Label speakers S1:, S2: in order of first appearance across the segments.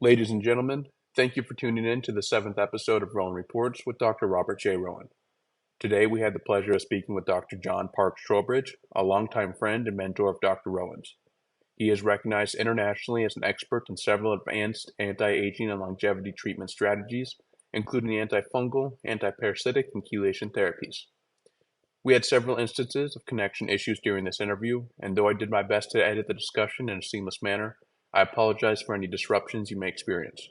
S1: Ladies and gentlemen, thank you for tuning in to the seventh episode of ROWEN Reports with Dr. Robert J. Rowan. Today we had the pleasure of speaking with Dr. John Trowbridge, a longtime friend and mentor of Dr. Rowan's. He is recognized internationally as an expert in several advanced anti-aging and longevity treatment strategies, including antifungal, antiparasitic, and chelation therapies. We had several instances of connection issues during this interview, and though I did my best to edit the discussion in a seamless manner, I apologize for any disruptions you may experience.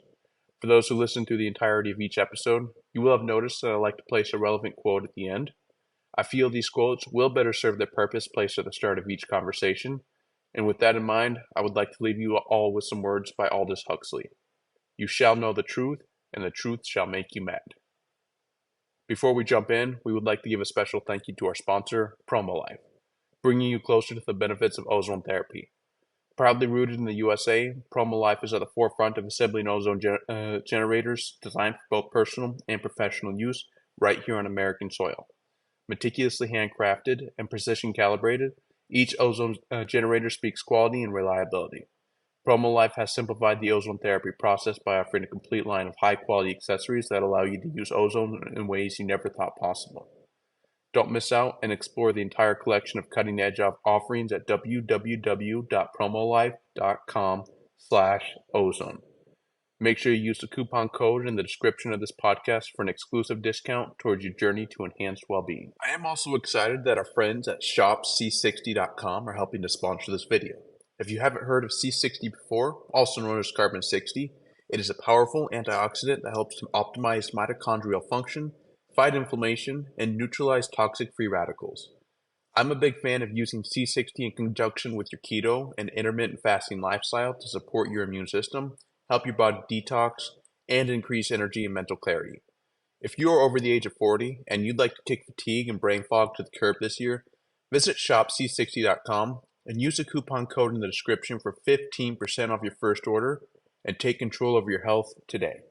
S1: For those who listen through the entirety of each episode, you will have noticed that I like to place a relevant quote at the end. I feel these quotes will better serve their purpose placed at the start of each conversation, and with that in mind, I would like to leave you all with some words by Aldous Huxley. You shall know the truth, and the truth shall make you mad. Before we jump in, we would like to give a special thank you to our sponsor, PROMOLIFE, bringing you closer to the benefits of ozone therapy. Proudly rooted in the USA, PROMOLIFE is at the forefront of assembling ozone generators designed for both personal and professional use right here on American soil. Meticulously handcrafted and precision calibrated, each ozone generator speaks quality and reliability. PROMOLIFE has simplified the ozone therapy process by offering a complete line of high-quality accessories that allow you to use ozone in ways you never thought possible. Don't miss out and explore the entire collection of cutting-edge offerings at www.promolife.com/ozone. Make sure you use the coupon code in the description of this podcast for an exclusive discount towards your journey to enhanced well-being. I am also excited that our friends at shopc60.com are helping to sponsor this video. If you haven't heard of C60 before, also known as Carbon 60, it is a powerful antioxidant that helps to optimize mitochondrial function, fight inflammation, and neutralize toxic free radicals. I'm a big fan of using C60 in conjunction with your keto and intermittent fasting lifestyle to support your immune system, help your body detox, and increase energy and mental clarity. If you are over the age of 40 and you'd like to kick fatigue and brain fog to the curb this year, visit shopc60.com and use the coupon code in the description for 15% off your first order and take control over your health today.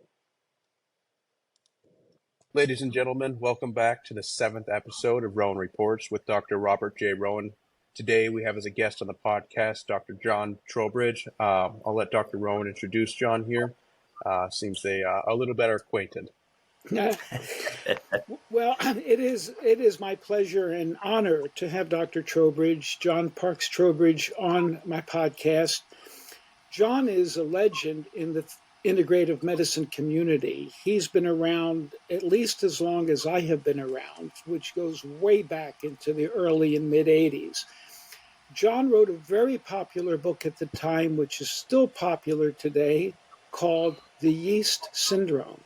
S1: Ladies and gentlemen, welcome back to the seventh episode of ROWEN Reports with Dr. Robert J. Rowan. Today we have as a guest on the podcast Dr. John Trowbridge. I'll let Dr. Rowan introduce John here. Seems a little better acquainted.
S2: Well, it is my pleasure and honor to have Dr. Trowbridge, John Parks Trowbridge, on my podcast. John is a legend in the integrative medicine community. He's been around at least as long as I have been around, which goes way back into the early and mid 80s. John wrote a very popular book at the time, which is still popular today, called The Yeast Syndrome.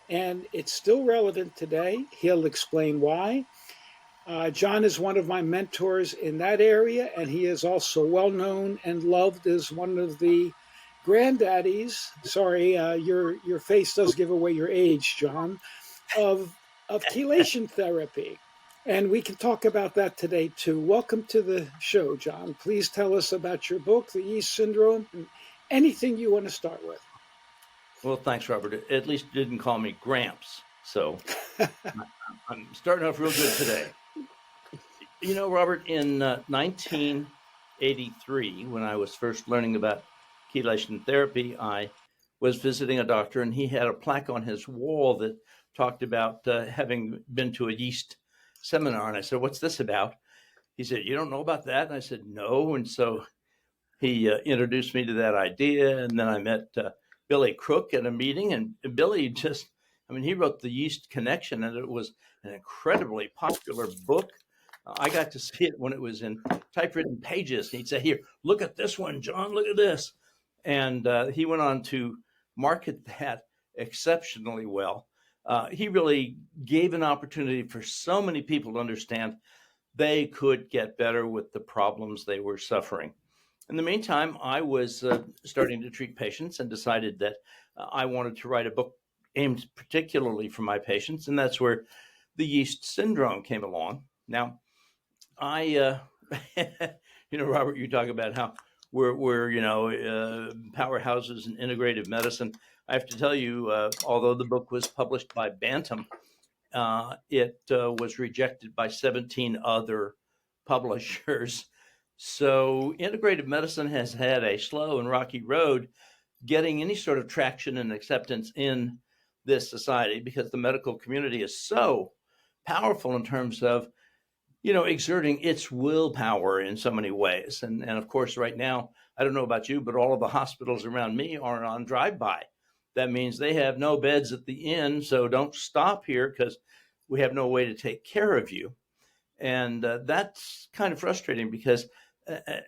S2: And it's still relevant today. He'll explain why. John is one of my mentors in that area, and he is also well known and loved as one of the granddaddies. Sorry, your face does give away your age, John, of chelation therapy. And we can talk about that today, too. Welcome to the show, John. Please tell us about your book, The Yeast Syndrome, and anything you want to start with.
S3: Well, thanks, Robert. At least you didn't call me Gramps. So I'm starting off real good today. You know, Robert, in 1983, when I was first learning about chelation therapy, I was visiting a doctor, and he had a plaque on his wall that talked about having been to a yeast seminar. And I said, "What's this about?" He said, "You don't know about that?" And I said, "No." And so he introduced me to that idea. And then I met Billy Crook at a meeting, and Billy he wrote The Yeast Connection, and it was an incredibly popular book. I got to see it when it was in typewritten pages. He'd say, "Here, look at this one, John, look at this." And he went on to market that exceptionally well. He really gave an opportunity for so many people to understand they could get better with the problems they were suffering. In the meantime, I was starting to treat patients and decided that I wanted to write a book aimed particularly for my patients, and that's where the yeast syndrome came along. Now, I, Robert, you talk about how we're powerhouses in integrative medicine. I have to tell you, although the book was published by Bantam, it was rejected by 17 other publishers. So integrative medicine has had a slow and rocky road, getting any sort of traction and acceptance in this society, because the medical community is so powerful in terms of, exerting its willpower in so many ways. And of course, right now, I don't know about you, but all of the hospitals around me are on drive-by. That means they have no beds at the inn, so don't stop here because we have no way to take care of you. And that's kind of frustrating because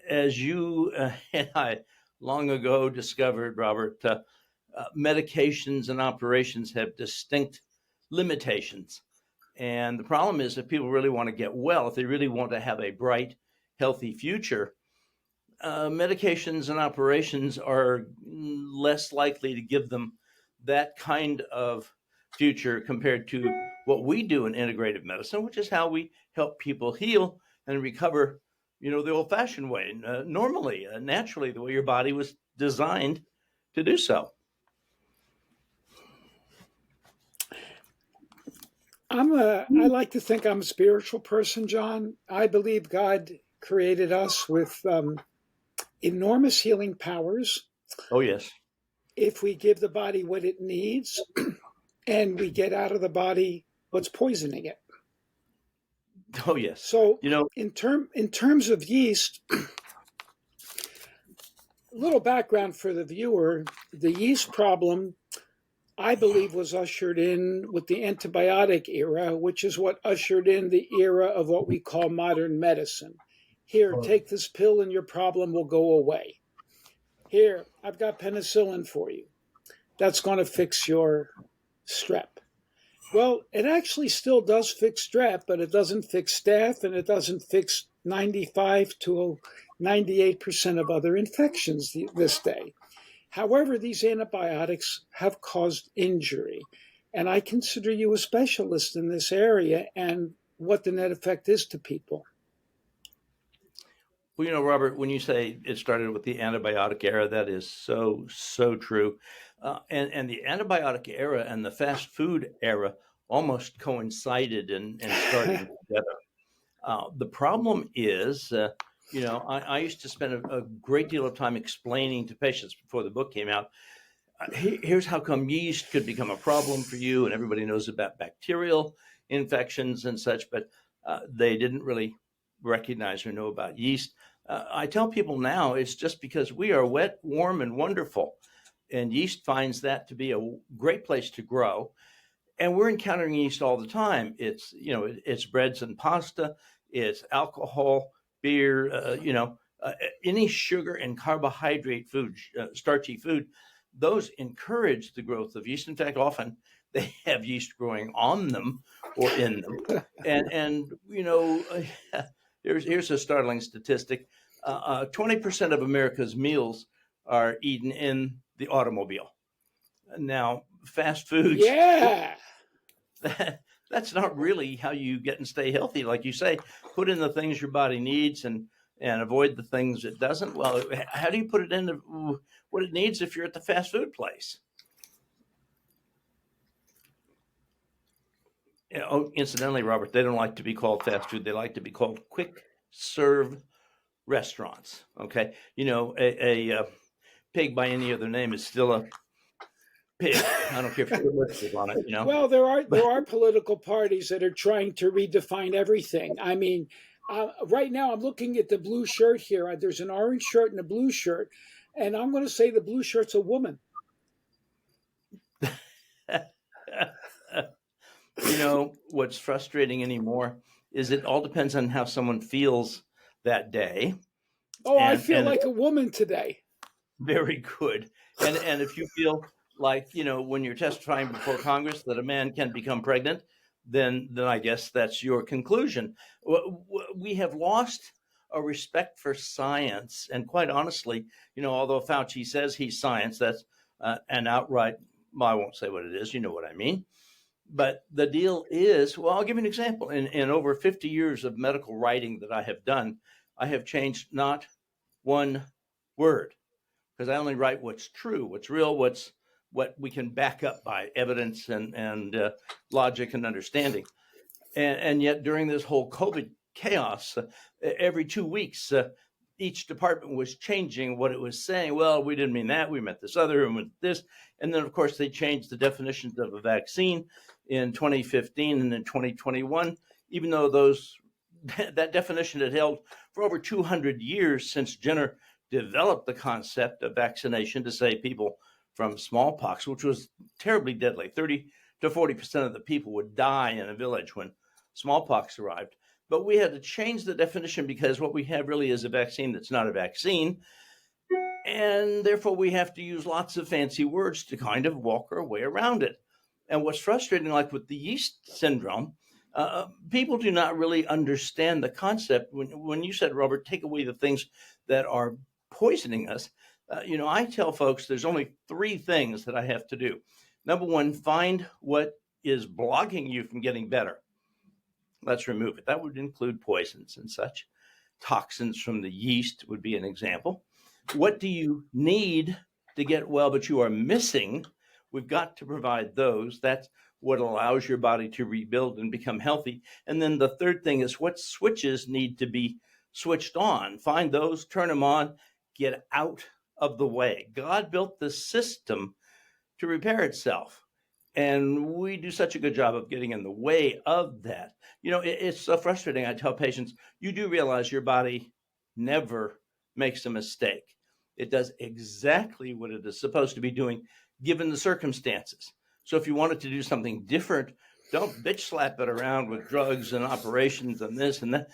S3: as you and I long ago discovered, Robert, medications and operations have distinct limitations. And the problem is, if people really want to get well, if they really want to have a bright, healthy future, medications and operations are less likely to give them that kind of future compared to what we do in integrative medicine, which is how we help people heal and recover, the old-fashioned way, normally, naturally, the way your body was designed to do so.
S2: I like to think I'm a spiritual person, John. I believe God created us with enormous healing powers.
S3: Oh, yes.
S2: If we give the body what it needs and we get out of the body what's poisoning it.
S3: Oh, yes.
S2: So, in terms of yeast, a little background for the viewer, the yeast problem, I believe, was ushered in with the antibiotic era, which is what ushered in the era of what we call modern medicine. Here, take this pill and your problem will go away. Here, I've got penicillin for you. That's going to fix your strep. Well, it actually still does fix strep, but it doesn't fix staph, and it doesn't fix 95 to 98% of other infections this day. However, these antibiotics have caused injury, and I consider you a specialist in this area and what the net effect is to people.
S3: Well, Robert, when you say it started with the antibiotic era, that is so, so true. And the antibiotic era and the fast food era almost coincided and started together. The problem is, I used to spend a great deal of time explaining to patients before the book came out, here's how come yeast could become a problem for you. And everybody knows about bacterial infections and such, but they didn't really recognize or know about yeast. I tell people now it's just because we are wet, warm, and wonderful. And yeast finds that to be a great place to grow. And we're encountering yeast all the time. It's, it's breads and pasta, it's alcohol, beer, any sugar and carbohydrate food, starchy food, those encourage the growth of yeast. In fact, often they have yeast growing on them or in them. And here's a startling statistic. 20% of America's meals are eaten in the automobile. Now, fast foods.
S2: Yeah.
S3: That's not really how you get and stay healthy. Like you say, put in the things your body needs and avoid the things it doesn't. Well, how do you put it into what it needs if you're at the fast food place? Incidentally, Robert, they don't like to be called fast food. They like to be called quick serve restaurants. Okay. A pig by any other name is still a pig. I don't care if you're listed on it,
S2: Well, there are political parties that are trying to redefine everything. I mean, right now I'm looking at the blue shirt here. There's an orange shirt and a blue shirt, and I'm going to say the blue shirt's a woman.
S3: What's frustrating anymore is it all depends on how someone feels that day.
S2: Oh, I feel like a woman today.
S3: Very good. And if you feel like, when you're testifying before Congress that a man can become pregnant, then I guess that's your conclusion. We have lost a respect for science. And quite honestly, although Fauci says he's science, that's an outright, well, I won't say what it is. You know what I mean. But the deal is, well, I'll give you an example. In over 50 years of medical writing that I have done, I have changed not one word, because I only write what's true, what's real, what we can back up by evidence and logic and understanding. And yet during this whole COVID chaos, every 2 weeks, each department was changing what it was saying. Well, we didn't mean that. We meant this other and with this. And then, of course, they changed the definitions of a vaccine in 2015 and in 2021, even though that definition had held for over 200 years since Jenner developed the concept of vaccination to save people from smallpox, which was terribly deadly. 30 to 40% of the people would die in a village when smallpox arrived. But we had to change the definition because what we have really is a vaccine that's not a vaccine. And therefore, we have to use lots of fancy words to kind of walk our way around it. And what's frustrating, like with the yeast syndrome, people do not really understand the concept. When you said, Robert, take away the things that are poisoning us, I tell folks there's only 3 things that I have to do. Number 1, find what is blocking you from getting better. Let's remove it. That would include poisons and such. Toxins from the yeast would be an example. What do you need to get well, but you are missing? We've got to provide those. That's what allows your body to rebuild and become healthy. And then the third thing is what switches need to be switched on. Find those, turn them on, get out of the way. God built the system to repair itself. And we do such a good job of getting in the way of that. It's so frustrating. I tell patients, you do realize your body never makes a mistake. It does exactly what it is supposed to be doing, given the circumstances. So if you want it to do something different, don't bitch slap it around with drugs and operations and this and that.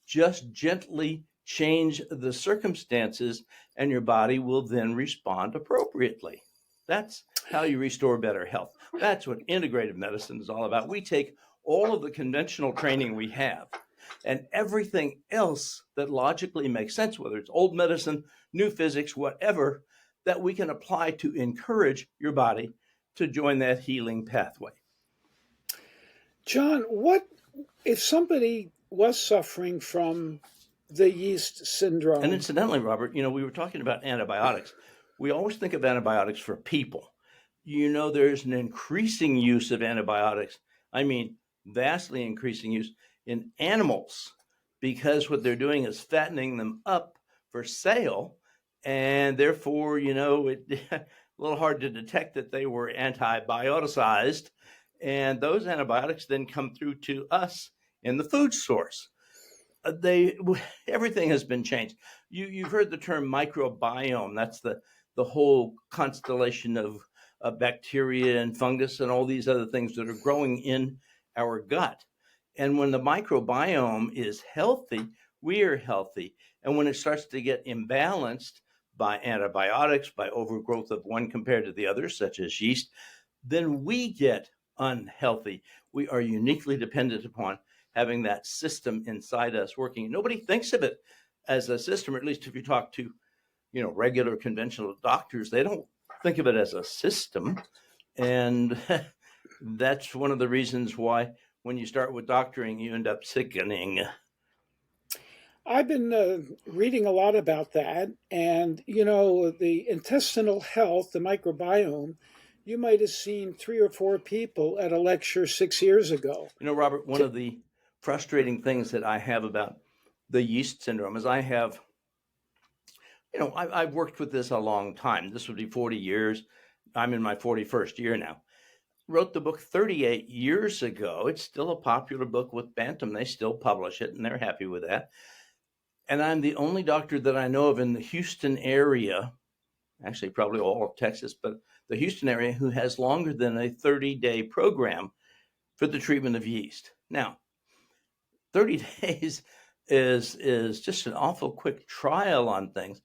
S3: Just gently change the circumstances, and your body will then respond appropriately. That's how you restore better health. That's what integrative medicine is all about. We take all of the conventional training we have and everything else that logically makes sense, whether it's old medicine, new physics, whatever, that we can apply to encourage your body to join that healing pathway.
S2: John, what if somebody was suffering from the yeast syndrome?
S3: And incidentally, Robert, we were talking about antibiotics. We always think of antibiotics for people. There's an increasing use of antibiotics. I mean, vastly increasing use in animals, because what they're doing is fattening them up for sale. And therefore, it's a little hard to detect that they were antibioticized. And those antibiotics then come through to us in the food source. Everything has been changed. You've heard the term microbiome. That's the whole constellation of bacteria and fungus and all these other things that are growing in our gut. And when the microbiome is healthy, we are healthy. And when it starts to get imbalanced by antibiotics, by overgrowth of one compared to the other, such as yeast, then we get unhealthy. We are uniquely dependent upon having that system inside us working. Nobody thinks of it as a system, or at least if you talk to, regular conventional doctors, they don't think of it as a system. And that's one of the reasons why when you start with doctoring, you end up sickening.
S2: I've been reading a lot about that. And, the intestinal health, the microbiome, you might have seen 3 or 4 people at a lecture 6 years ago.
S3: Robert, one of the frustrating things that I have about the yeast syndrome is I have, I've worked with this a long time. This would be 40 years. I'm in my 41st year now. Wrote the book 38 years ago. It's still a popular book with Bantam. They still publish it, and they're happy with that. And I'm the only doctor that I know of in the Houston area, actually probably all of Texas, but the Houston area, who has longer than a 30-day program for the treatment of yeast. Now, 30 days is just an awful quick trial on things.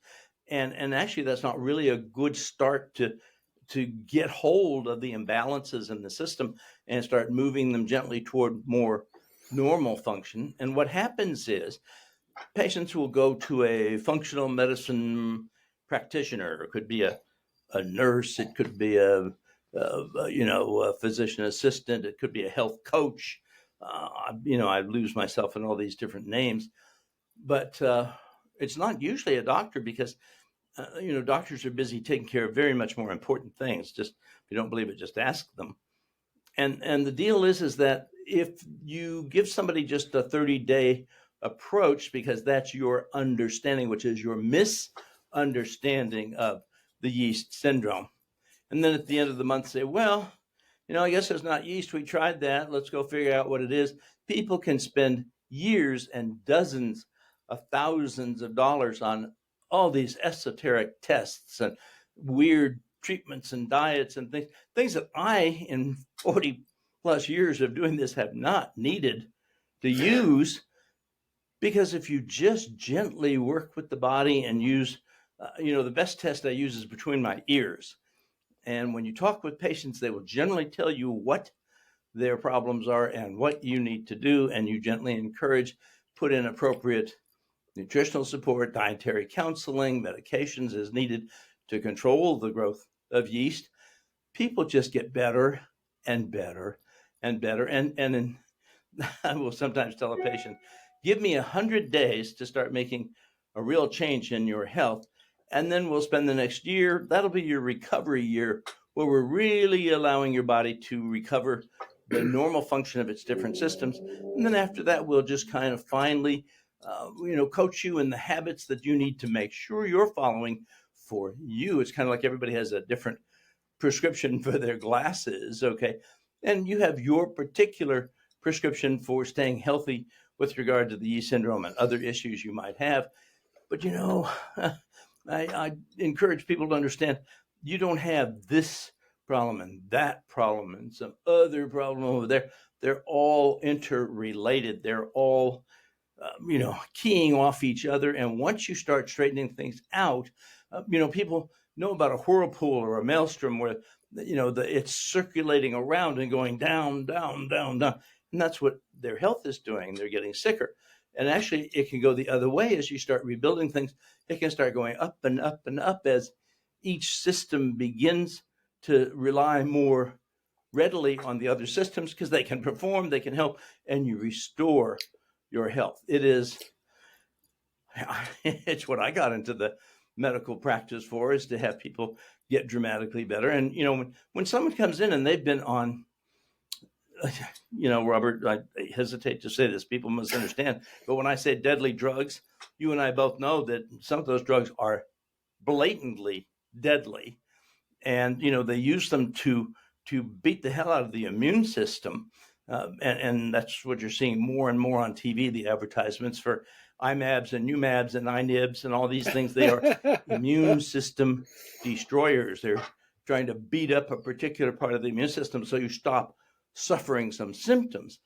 S3: And actually, that's not really a good start to get hold of the imbalances in the system and start moving them gently toward more normal function. And what happens is patients will go to a functional medicine practitioner. It could be a nurse. It could be a physician assistant. It could be a health coach. I lose myself in all these different names, but it's not usually a doctor because, doctors are busy taking care of very much more important things. Just if you don't believe it, just ask them. And the deal is that if you give somebody just a 30-day approach because that's your understanding, which is your misunderstanding of the yeast syndrome. And then at the end of the month say, well, I guess it's not yeast. We tried that. Let's go figure out what it is. People can spend years and dozens of thousands of dollars on all these esoteric tests and weird treatments and diets and things that I, in 40 plus years of doing this, have not needed to use. Because if you just gently work with the body and use, the best test I use is between my ears. And when you talk with patients, they will generally tell you what their problems are and what you need to do. And you gently encourage, put in appropriate nutritional support, dietary counseling, medications as needed to control the growth of yeast. People just get better and better and better. And I will sometimes tell a patient, give me 100 days to start making a real change in your health. And then we'll spend the next year. That'll be your recovery year, where we're really allowing your body to recover the normal function of its different systems. And then after that, we'll just kind of finally, coach you in the habits that you need to make sure you're following for you. It's kind of like everybody has a different prescription for their glasses, okay? And you have your particular prescription for staying healthy with regard to the yeast syndrome and other issues you might have. But, I encourage people to understand you don't have this problem and that problem and some other problem over there. They're all interrelated. They're all, keying off each other. And once you start straightening things out, people know about a whirlpool or a maelstrom where, it's circulating around and going down, down, down, down. And that's what their health is doing. They're getting sicker. And actually, it can go the other way as you start rebuilding things. It can start going up and up and up as each system begins to rely more readily on the other systems because they can perform, they can help, and you restore your health. It's what I got into the medical practice for, is to have people get dramatically better. And, when someone comes in and they've been on, Robert, I hesitate to say this, people must understand, but when I say deadly drugs, you and I both know that some of those drugs are blatantly deadly. And, they use them to beat the hell out of the immune system. And that's what you're seeing more and more on TV, the advertisements for IMABs and UMABs and INIBs and all these things. They are immune system destroyers. They're trying to beat up a particular part of the immune system so you stop suffering some symptoms.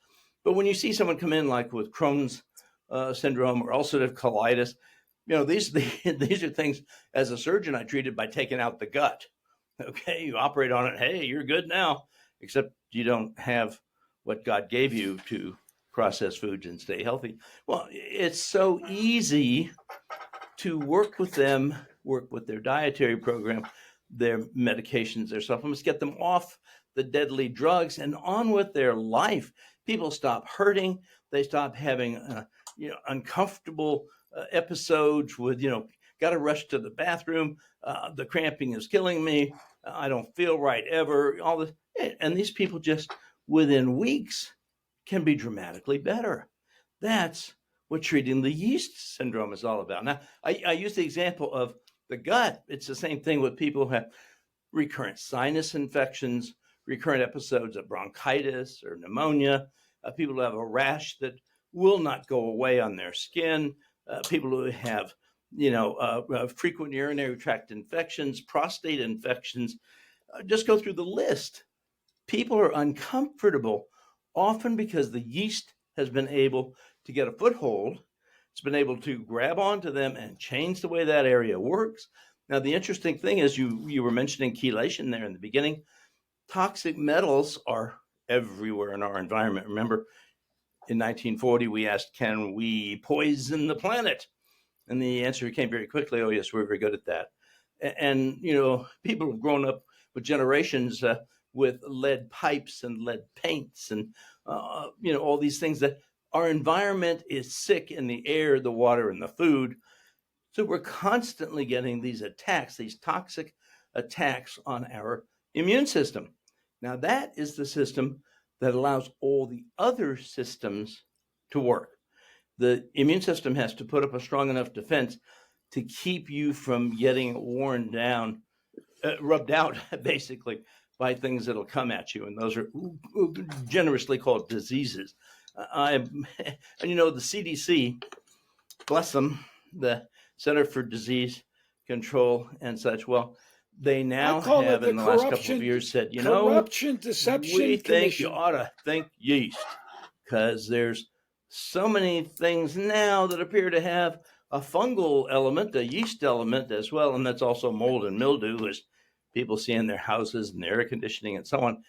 S3: But when you see someone come in like with Crohn's syndrome or ulcerative colitis, these are things, as a surgeon, I treated by taking out the gut. Okay, you operate on it. Hey, you're good now, except you don't have what God gave you to process foods and stay healthy. Well, it's so easy to work with them, work with their dietary program, their medications, their supplements, get them off the deadly drugs and on with their life. People stop hurting. They stop having, uncomfortable episodes with, got to rush to the bathroom. The cramping is killing me. I don't feel right ever. All this, and these people just within weeks can be dramatically better. That's what treating the yeast syndrome is all about. Now, I use the example of the gut. It's the same thing with people who have recurrent sinus infections, recurrent episodes of bronchitis or pneumonia, people who have a rash that will not go away on their skin, people who have, frequent urinary tract infections, prostate infections. Just go through the list. People are uncomfortable, often because the yeast has been able to get a foothold. It's been able to grab onto them and change the way that area works. Now, the interesting thing is you were mentioning chelation there in the beginning. Toxic metals are everywhere in our environment. Remember, in 1940, we asked, can we poison the planet? And the answer came very quickly, oh, yes, we're very good at that. And, people have grown up with generations with lead pipes and lead paints and, all these things that our environment is sick in the air, the water, and the food. So we're constantly getting these attacks, these toxic attacks on our immune system. Now, that is the system that allows all the other systems to work. the immune system has to put up a strong enough defense to keep you from getting worn down, rubbed out, basically, by things that'll come at you. And those are generously called diseases. And you know, the CDC, bless them, the Center for Disease Control and such, well, they now have in the last couple of years said, you know,
S2: Corruption Deception
S3: we think
S2: Commission.
S3: you ought to think yeast, because there's so many things now that appear to have a fungal element, a yeast element as well, and that's also mold and mildew, as people see in their houses and their air conditioning and so on.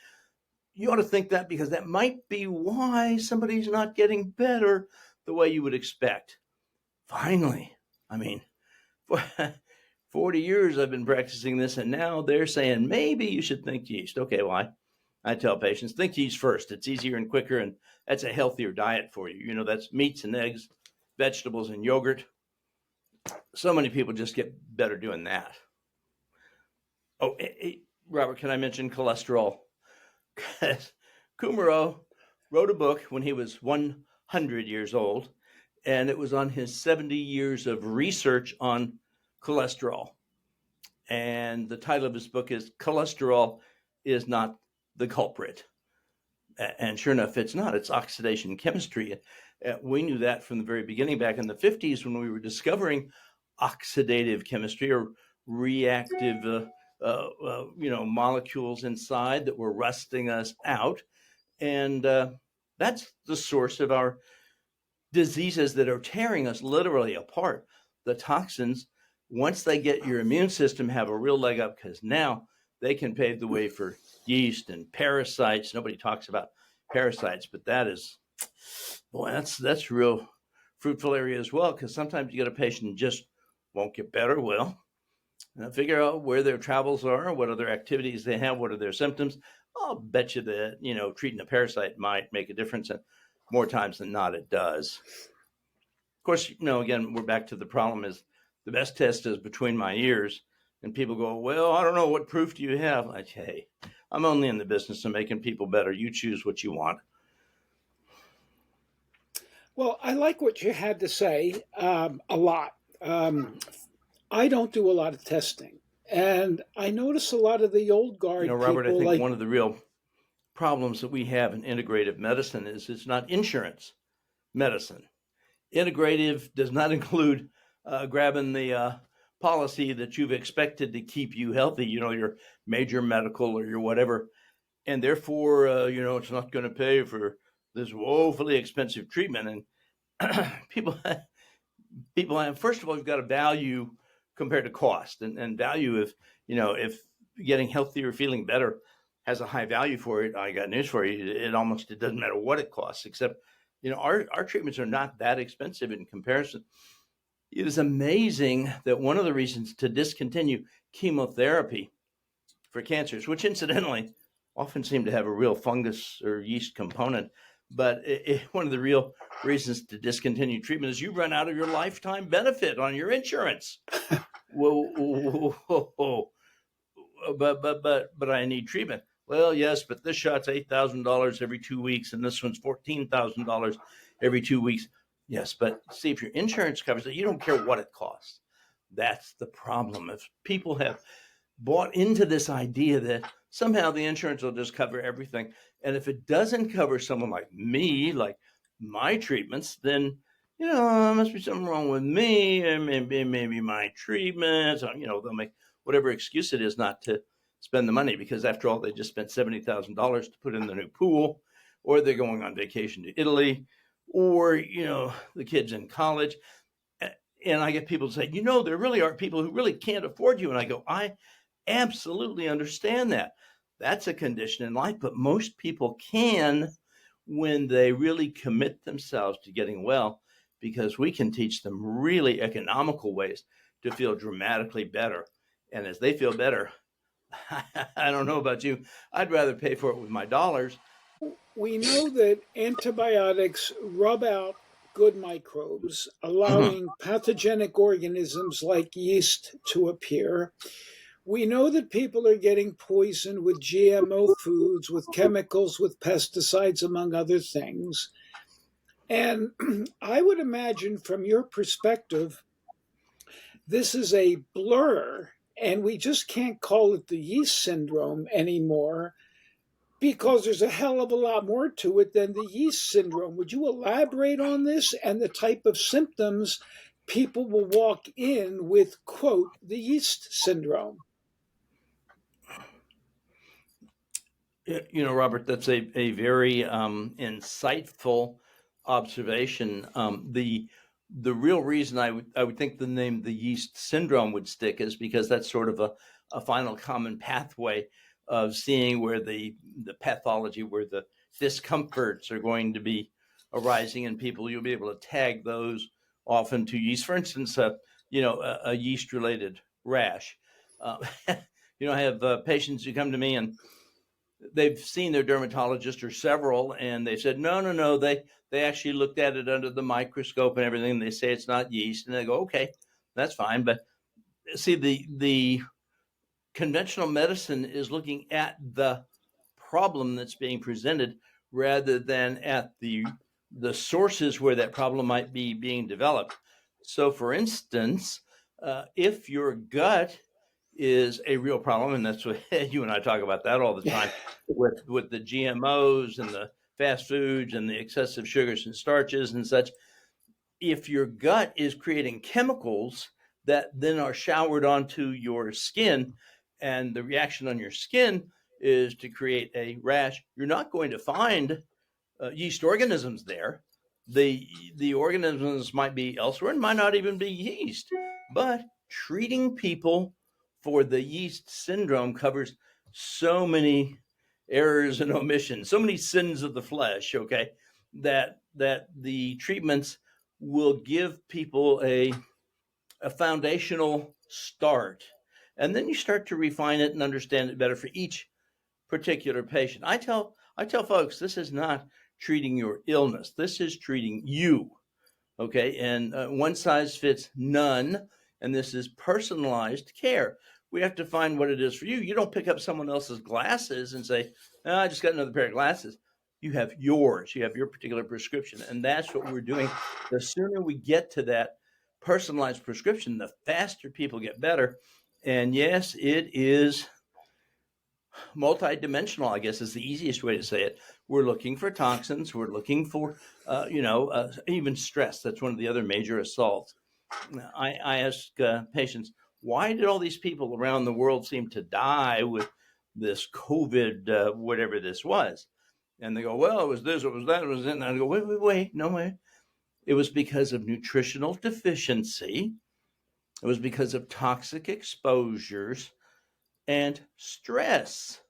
S3: You ought to think that, because that might be why somebody's not getting better the way you would expect. Finally, I mean, for 40 years I've been practicing this, and now they're saying maybe you should think yeast. Okay, why? I tell patients, think yeast first. It's easier and quicker, and that's a healthier diet for you. You know, that's meats and eggs, vegetables and yogurt. So many people just get better doing that. Oh, hey, Robert, can I mention cholesterol? Kumaro wrote a book when he was 100 years old, and it was on his 70 years of research on cholesterol. And the title of his book is Cholesterol is Not the Culprit. And sure enough, it's not. It's oxidation chemistry. We knew that from the very beginning back in the 50s when we were discovering oxidative chemistry, or reactive molecules inside that were rusting us out. And that's the source of our diseases that are tearing us literally apart. The toxins, once they get your immune system, have a real leg up, because now they can pave the way for yeast and parasites. Nobody talks about parasites, but that is, boy, that's real fruitful area as well, because sometimes you get a patient who just won't get better. Well, figure out where their travels are, what other activities they have, what are their symptoms. I'll bet you that, you know, treating a parasite might make a difference, and more times than not, it does. Of course, you know, again, we're back to the problem is the best test is between my ears, and people go, well, I don't know, what proof do you have? I say, hey, I'm only in the business of making people better. You choose what you want.
S2: Well, I like what you had to say a lot. I don't do a lot of testing, and I notice a lot of the old guard.
S3: You know, Robert,
S2: people,
S3: I think one of the real problems that we have in integrative medicine is it's not insurance medicine. Integrative does not include grabbing the policy that you've expected to keep you healthy, you know, your major medical or your whatever, and therefore, it's not going to pay for this woefully expensive treatment. And people have, first of all, you've got a value compared to cost, and value if getting healthier, feeling better has a high value for it. I got news for you. It doesn't matter what it costs, except, our treatments are not that expensive in comparison. It is amazing that one of the reasons to discontinue chemotherapy for cancers, which incidentally often seem to have a real fungus or yeast component, but one of the real reasons to discontinue treatment is you run out of your lifetime benefit on your insurance. Whoa. But I need treatment. Well, yes, but this shot's $8,000 every 2 weeks, and this one's $14,000 every 2 weeks. Yes, but see, if your insurance covers it, you don't care what it costs. That's the problem. If people have bought into this idea that somehow the insurance will just cover everything, and if it doesn't cover someone like me, like my treatments, then there must be something wrong with me, and maybe my treatments. They'll make whatever excuse it is not to spend the money, because after all, they just spent $70,000 to put in the new pool, or they're going on vacation to Italy, or the kids in college. And I get people to say, there really are people who really can't afford you. And I go, I absolutely understand that. That's a condition in life, but most people can when they really commit themselves to getting well, because we can teach them really economical ways to feel dramatically better. And as they feel better, I don't know about you, I'd rather pay for it with my dollars.
S2: We know that antibiotics rub out good microbes, allowing pathogenic organisms like yeast to appear. We know that people are getting poisoned with GMO foods, with chemicals, with pesticides, among other things. And I would imagine from your perspective, this is a blur, and we just can't call it the yeast syndrome anymore because there's a hell of a lot more to it than the yeast syndrome. Would you elaborate on this and the type of symptoms people will walk in with, quote, the yeast syndrome?
S3: You know, Robert, that's a very insightful observation. The real reason I would think the name the yeast syndrome would stick is because that's sort of a final common pathway of seeing where the pathology, where the discomforts are going to be arising in people. You'll be able to tag those often to yeast. For instance, a yeast related rash. I have patients who come to me and they've seen their dermatologist or several, and they said, no, they actually looked at it under the microscope and everything. And they say it's not yeast, and they go, okay, that's fine. But see, the conventional medicine is looking at the problem that's being presented rather than at the sources where that problem might be being developed. So, for instance, if your gut is a real problem, and that's what you and I talk about that all the time with the GMOs and the fast foods and the excessive sugars and starches and such. If your gut is creating chemicals that then are showered onto your skin, and the reaction on your skin is to create a rash, you're not going to find yeast organisms there. The organisms might be elsewhere and might not even be yeast, but treating people for the yeast syndrome covers so many errors and omissions, so many sins of the flesh, okay, that the treatments will give people a foundational start. And then you start to refine it and understand it better for each particular patient. I tell folks, this is not treating your illness. This is treating you. Okay. And one size fits none. And this is personalized care. We have to find what it is for you. You don't pick up someone else's glasses and say, oh, I just got another pair of glasses. You have yours. You have your particular prescription. And that's what we're doing. The sooner we get to that personalized prescription, the faster people get better. And yes, it is multidimensional, I guess is the easiest way to say it. We're looking for toxins. We're looking for, even stress. That's one of the other major assaults. I ask patients, why did all these people around the world seem to die with this COVID, whatever this was? And they go, well, it was this, it was that, it was that. And I go, wait, no way. It was because of nutritional deficiency. It was because of toxic exposures and stress.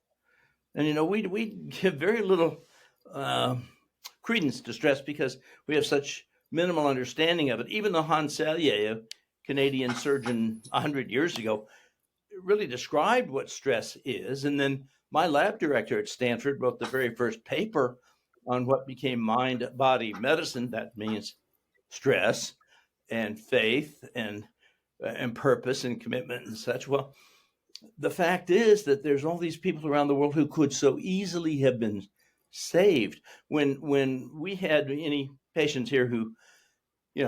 S3: And, we give very little credence to stress because we have such minimal understanding of it. Even though Hans Selye, a Canadian surgeon 100 years ago, really described what stress is. And then my lab director at Stanford wrote the very first paper on what became mind-body medicine. That means stress and faith and purpose and commitment and such. Well, the fact is that there's all these people around the world who could so easily have been saved. When we had any patients here who,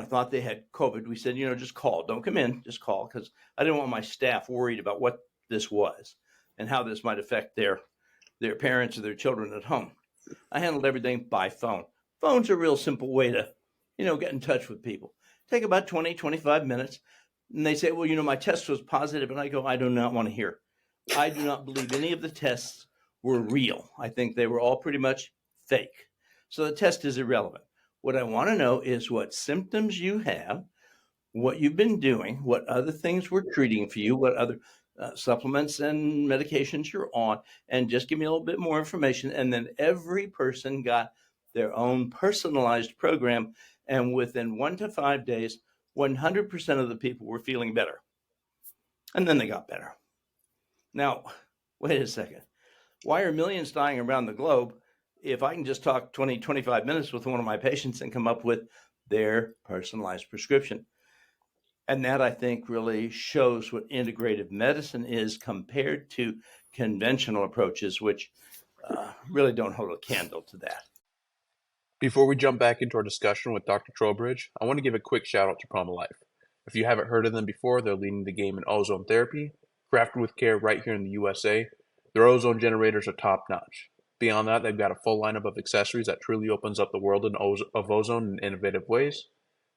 S3: thought they had COVID, we said, just call. Don't come in, just call, because I didn't want my staff worried about what this was and how this might affect their parents or their children at home. I handled everything by phone. Phone's a real simple way to, get in touch with people. Take about 20, 25 minutes. And they say, well, my test was positive. And I go, I do not want to hear. I do not believe any of the tests were real. I think they were all pretty much fake. So the test is irrelevant. What I want to know is what symptoms you have, what you've been doing, what other things we're treating for you, what other supplements and medications you're on, and just give me a little bit more information. And then every person got their own personalized program. And within 1 to 5 days, 100% of the people were feeling better. And then they got better. Now, wait a second. Why are millions dying around the globe if I can just talk 20, 25 minutes with one of my patients and come up with their personalized prescription? And that, I think, really shows what integrative medicine is compared to conventional approaches, which really don't hold a candle to that.
S1: Before we jump back into our discussion with Dr. Trowbridge, I want to give a quick shout out to PROMOLIFE. If you haven't heard of them before, they're leading the game in ozone therapy, crafted with care right here in the USA. Their ozone generators are top notch. Beyond that, they've got a full lineup of accessories that truly opens up the world of ozone in innovative ways.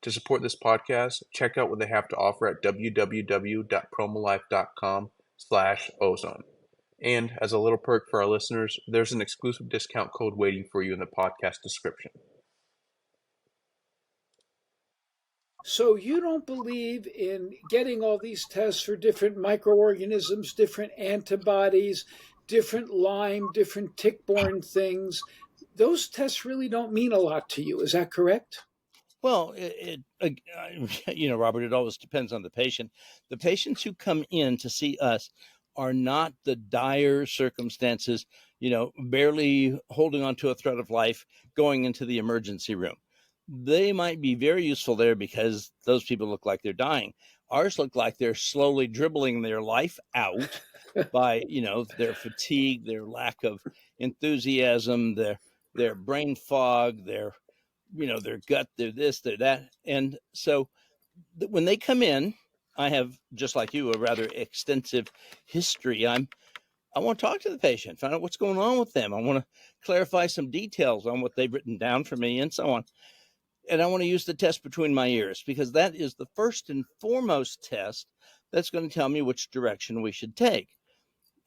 S1: To support this podcast, check out what they have to offer at www.promolife.com/ozone. And as a little perk for our listeners, there's an exclusive discount code waiting for you in the podcast description.
S2: So you don't believe in getting all these tests for different microorganisms, different antibodies, different Lyme, different tick-borne things. Those tests really don't mean a lot to you. Is that correct?
S3: Well, Robert, it always depends on the patient. The patients who come in to see us are not the dire circumstances, barely holding on to a thread of life, going into the emergency room. They might be very useful there because those people look like they're dying. Ours look like they're slowly dribbling their life out by, their fatigue, their lack of enthusiasm, their brain fog, their gut, they're this, they're that. And so when they come in, I have, just like you, a rather extensive history. I want to talk to the patient, find out what's going on with them. I want to clarify some details on what they've written down for me and so on. And I want to use the test between my ears because that is the first and foremost test that's going to tell me which direction we should take.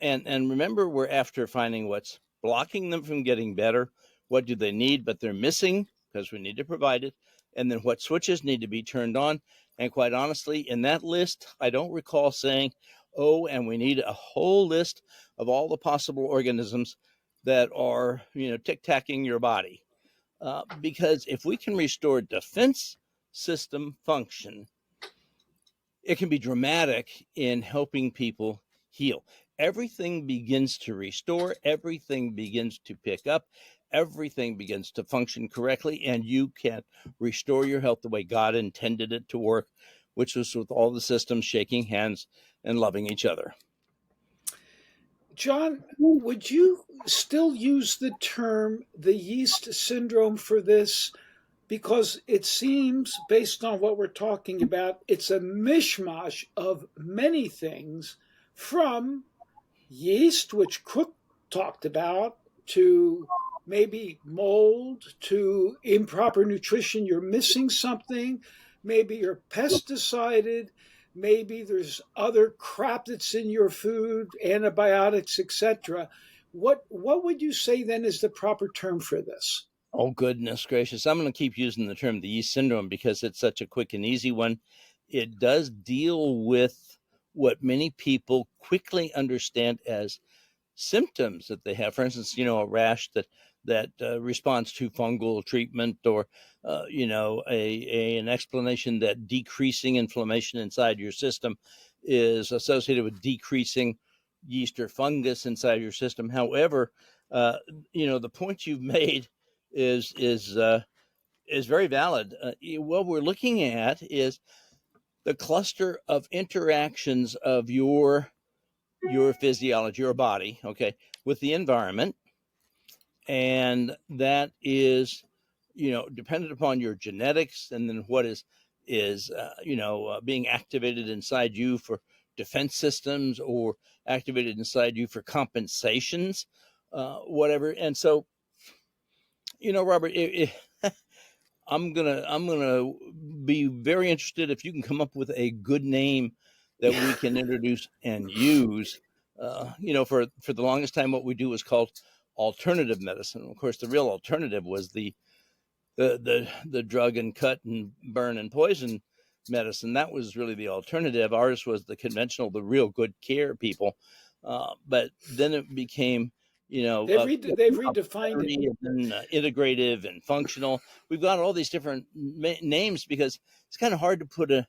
S3: And remember, we're after finding what's blocking them from getting better. What do they need, but they're missing because we need to provide it. And then what switches need to be turned on. And quite honestly, in that list, I don't recall saying, oh, and we need a whole list of all the possible organisms that are, tic-tacking your body. Because if we can restore defense system function, it can be dramatic in helping people heal. Everything begins to restore, everything begins to pick up, everything begins to function correctly, and you can restore your health the way God intended it to work, which was with all the systems shaking hands and loving each other.
S2: John, would you still use the term the yeast syndrome for this? Because it seems, based on what we're talking about, it's a mishmash of many things, from yeast, which Cook talked about, to maybe mold, to improper nutrition, you're missing something, maybe you're pesticided, maybe there's other crap that's in your food, antibiotics, etc. What would you say then is the proper term for this?
S3: Oh, goodness gracious. I'm going to keep using the term the yeast syndrome because it's such a quick and easy one. It does deal with what many people quickly understand as symptoms that they have. For instance, a rash that responds to fungal treatment, or an explanation that decreasing inflammation inside your system is associated with decreasing yeast or fungus inside your system. However, the point you've made is very valid. What we're looking at is the cluster of interactions of your physiology, your body, okay, with the environment. And that is, dependent upon your genetics, and then what is being activated inside you for defense systems or activated inside you for compensations, whatever. And so, Robert, I'm gonna be very interested if you can come up with a good name that we can introduce and use. For the longest time, what we do was called alternative medicine. Of course, the real alternative was the drug and cut and burn and poison medicine. That was really the alternative. Ours was the conventional, the real good care people. But then it became,
S2: they've redefined it.
S3: And integrative and functional. We've got all these different names because it's kind of hard to put an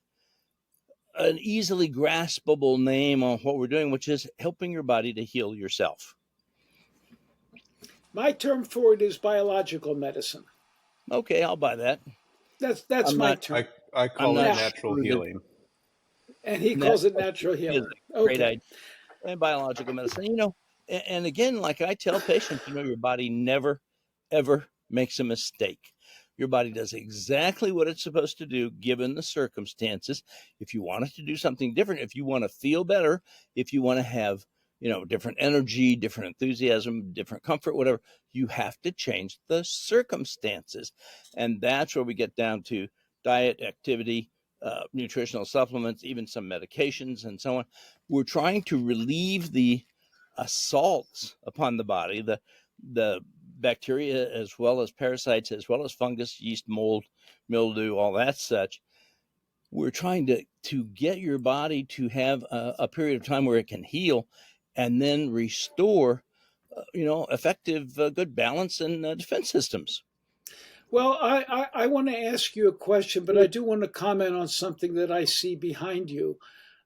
S3: easily graspable name on what we're doing, which is helping your body to heal yourself.
S2: My term for it is biological medicine.
S3: Okay, I'll buy that.
S2: That's my term.
S1: I call it natural healing.
S2: And he calls it natural healing.
S3: Great idea. And biological medicine, and again, like I tell patients, your body never, ever makes a mistake. Your body does exactly what it's supposed to do given the circumstances. If you want it to do something different, if you want to feel better, if you want to have, different energy, different enthusiasm, different comfort, whatever, you have to change the circumstances. And that's where we get down to diet, activity, nutritional supplements, even some medications and so on. We're trying to relieve the assaults upon the body, the bacteria as well as parasites, as well as fungus, yeast, mold, mildew, all that such. We're trying to get your body to have a period of time where it can heal and then restore, effective, good balance and defense systems.
S2: Well, I want to ask you a question, but I do want to comment on something that I see behind you.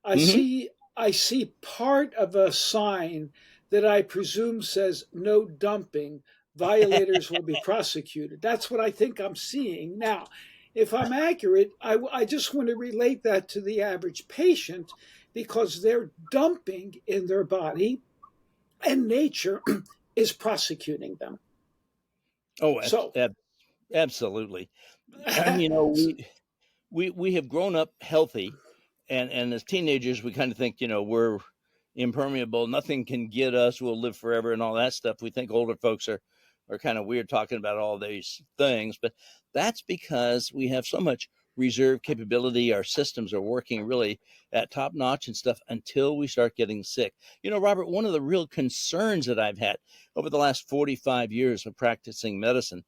S2: I
S3: Mm-hmm.
S2: see part of a sign that I presume says no dumping. Violators will be prosecuted. That's what I think I'm seeing. Now, if I'm accurate, I just want to relate that to the average patient because they're dumping in their body and nature is prosecuting them.
S3: Oh,
S2: So,
S3: absolutely. And, we have grown up healthy, and as teenagers we kind of think we're impermeable, nothing can get us, we'll live forever and all that stuff. We think older folks are kind of weird talking about all these things, but that's because we have so much reserve capability. Our systems are working really at top notch and stuff until we start getting sick. Robert, one of the real concerns that I've had over the last 45 years of practicing medicine,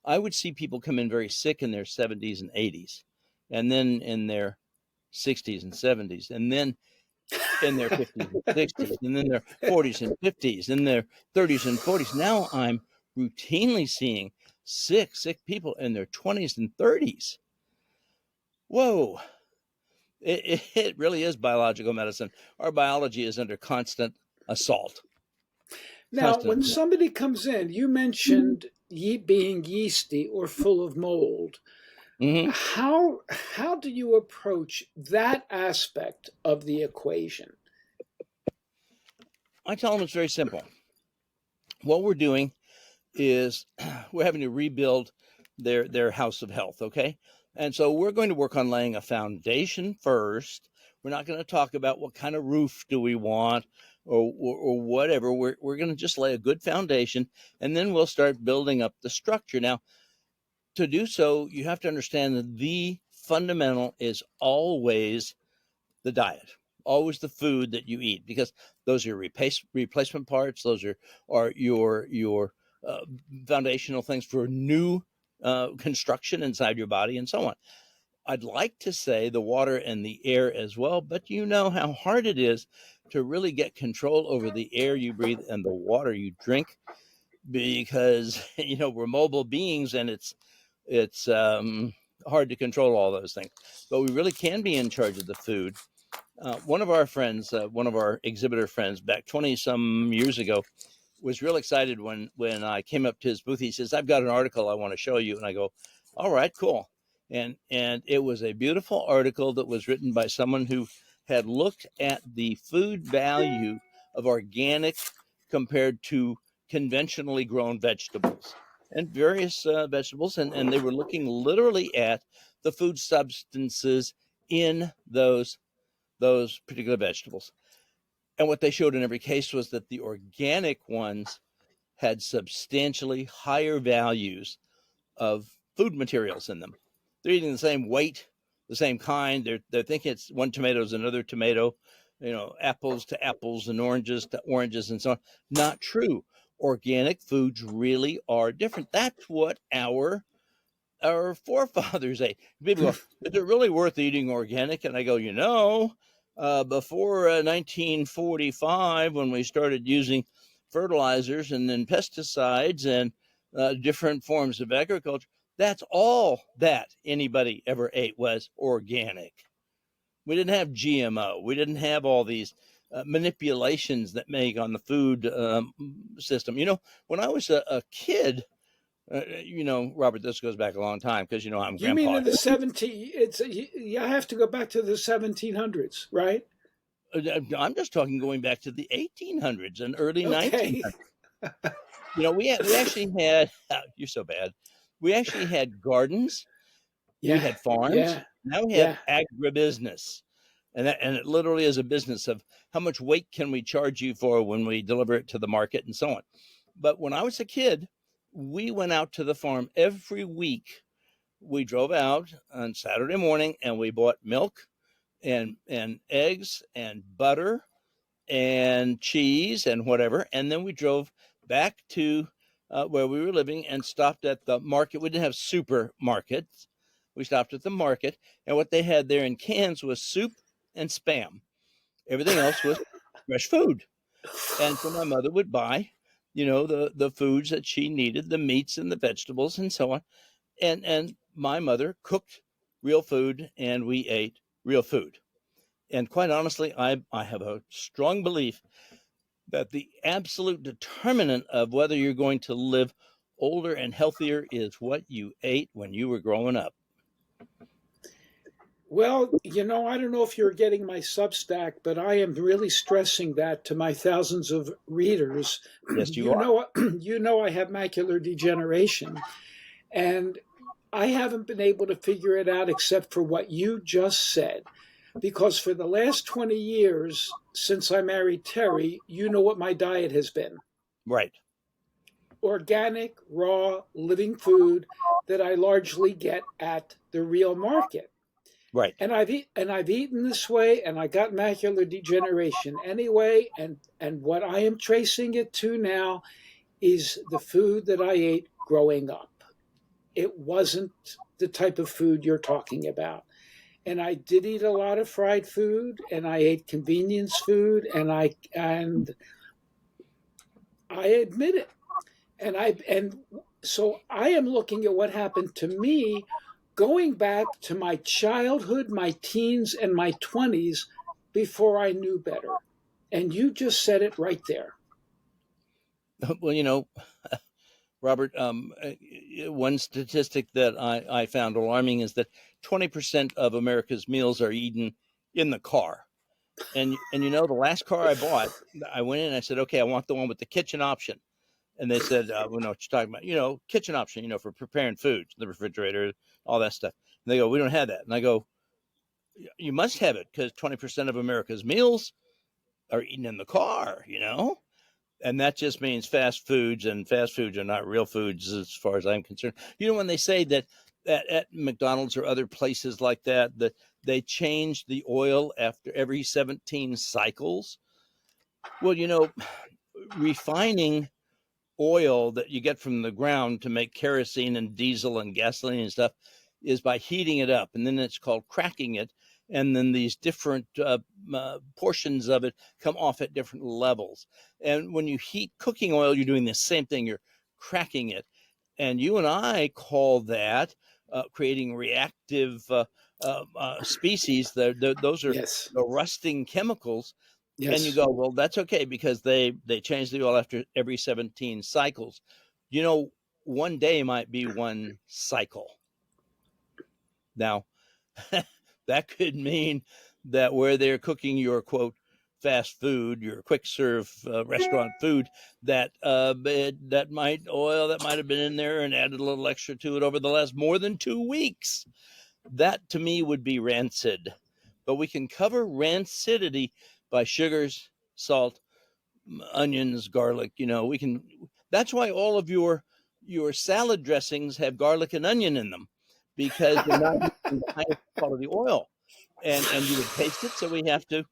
S3: I would see people come in very sick in their 70s and 80s, and then in their 60s and 70s, and then in their 50s and 60s, and then their 40s and 50s, and their 30s and 40s. Now I'm routinely seeing sick people in their 20s and 30s. Whoa. It really is biological medicine. Our biology is under constant assault.
S2: now, when somebody comes in, you mentioned being yeasty or full of mold.
S3: Mm-hmm.
S2: How do you approach that aspect of the equation?
S3: I tell them it's very simple. What we're doing is we're having to rebuild their house of health, okay? And so we're going to work on laying a foundation first. We're not going to talk about what kind of roof do we want or whatever. We're going to just lay a good foundation, and then we'll start building up the structure. Now, to do so, you have to understand that the fundamental is always the diet, always the food that you eat, because those are your replacement parts. Those are your foundational things for new construction inside your body and so on. I'd like to say the water and the air as well, but you know how hard it is to really get control over the air you breathe and the water you drink, because we're mobile beings, and it's hard to control all those things. But we really can be in charge of the food. One of our friends, one of our exhibitor friends back 20 some years ago, was real excited when I came up to his booth. He says, "I've got an article I want to show you." And I go, "All right, cool." And it was a beautiful article that was written by someone who had looked at the food value of organic compared to conventionally grown vegetables and various vegetables. And they were looking literally at the food substances in those particular vegetables. And what they showed in every case was that the organic ones had substantially higher values of food materials in them. They're eating the same weight, the same kind. They're thinking it's one tomato is another tomato, apples to apples and oranges to oranges and so on. Not true. Organic foods really are different. That's what our forefathers ate. People go, "Is it really worth eating organic?" And I go, before 1945, when we started using fertilizers and then pesticides and different forms of agriculture, that's all that anybody ever ate was organic. We didn't have GMO. We didn't have all these manipulations that make on the food system. When I was a kid, Robert, this goes back a long time because I'm
S2: You
S3: grandpa.
S2: mean in the 17? You have to go back to the 1700s, right?
S3: I'm just talking going back to the 1800s and early
S2: Okay.
S3: 1900s. We actually had. You're so bad. We actually had gardens. We
S2: Yeah,
S3: had farms.
S2: yeah,
S3: Now we have
S2: yeah.
S3: agribusiness. And it literally is a business of how much weight can we charge you for when we deliver it to the market and so on. But when I was a kid, we went out to the farm every week. We drove out on Saturday morning and we bought milk and eggs and butter and cheese and whatever. And then we drove back to where we were living and stopped at the market. We didn't have supermarkets. We stopped at the market, and what they had there in cans was soup and spam. Everything else was fresh food. And so my mother would buy, the foods that she needed, the meats and the vegetables and so on. And my mother cooked real food, and we ate real food. And quite honestly, I have a strong belief that the absolute determinant of whether you're going to live older and healthier is what you ate when you were growing up.
S2: Well, I don't know if you're getting my Substack, but I am really stressing that to my thousands of readers.
S3: Yes, you
S2: you
S3: are.
S2: know, you know, I have macular degeneration, and I haven't been able to figure it out except for what you just said. Because for the last 20 years since I married Terry, you know what my diet has been:
S3: Right.
S2: organic, raw, living food that I largely get at the real market.
S3: Right.
S2: And I've eaten this way, and I got macular degeneration anyway. And what I am tracing it to now is the food that I ate growing up. It wasn't the type of food you're talking about. And I did eat a lot of fried food, and I ate convenience food, and I admit it. And so I am looking at what happened to me going back to my childhood, my teens, and my 20s before I knew better. And you just said it right there.
S3: Well, Robert, one statistic that I found alarming is that 20% of America's meals are eaten in the car. And the last car I bought, I went in and I said, okay, I want the one with the kitchen option. And they said, we know what you're talking about, kitchen option, for preparing food, the refrigerator, all that stuff. And they go, we don't have that. And I go, you must have it because 20% of America's meals are eaten in the car, And that just means fast foods, and fast foods are not real foods as far as I'm concerned. When they say that at McDonald's or other places like that, that they change the oil after every 17 cycles. Well, refining oil that you get from the ground to make kerosene and diesel and gasoline and stuff is by heating it up, and then it's called cracking it, and then these different portions of it come off at different levels. And when you heat cooking oil, you're doing the same thing. You're cracking it, and you and I call that creating reactive species. Those are
S2: Yes.
S3: the rusting chemicals. And you
S2: Yes.
S3: go, well, that's okay because they change the oil after every 17 cycles. One day might be one cycle. Now, that could mean that where they're cooking your quote fast food, your quick serve restaurant food, that that might have been in there and added a little extra to it over the last more than 2 weeks. That to me would be rancid. But we can cover rancidity by sugars, salt, onions, garlic. We can. That's why all of your salad dressings have garlic and onion in them, because they're not using the highest quality oil, and you would taste it. So we have to,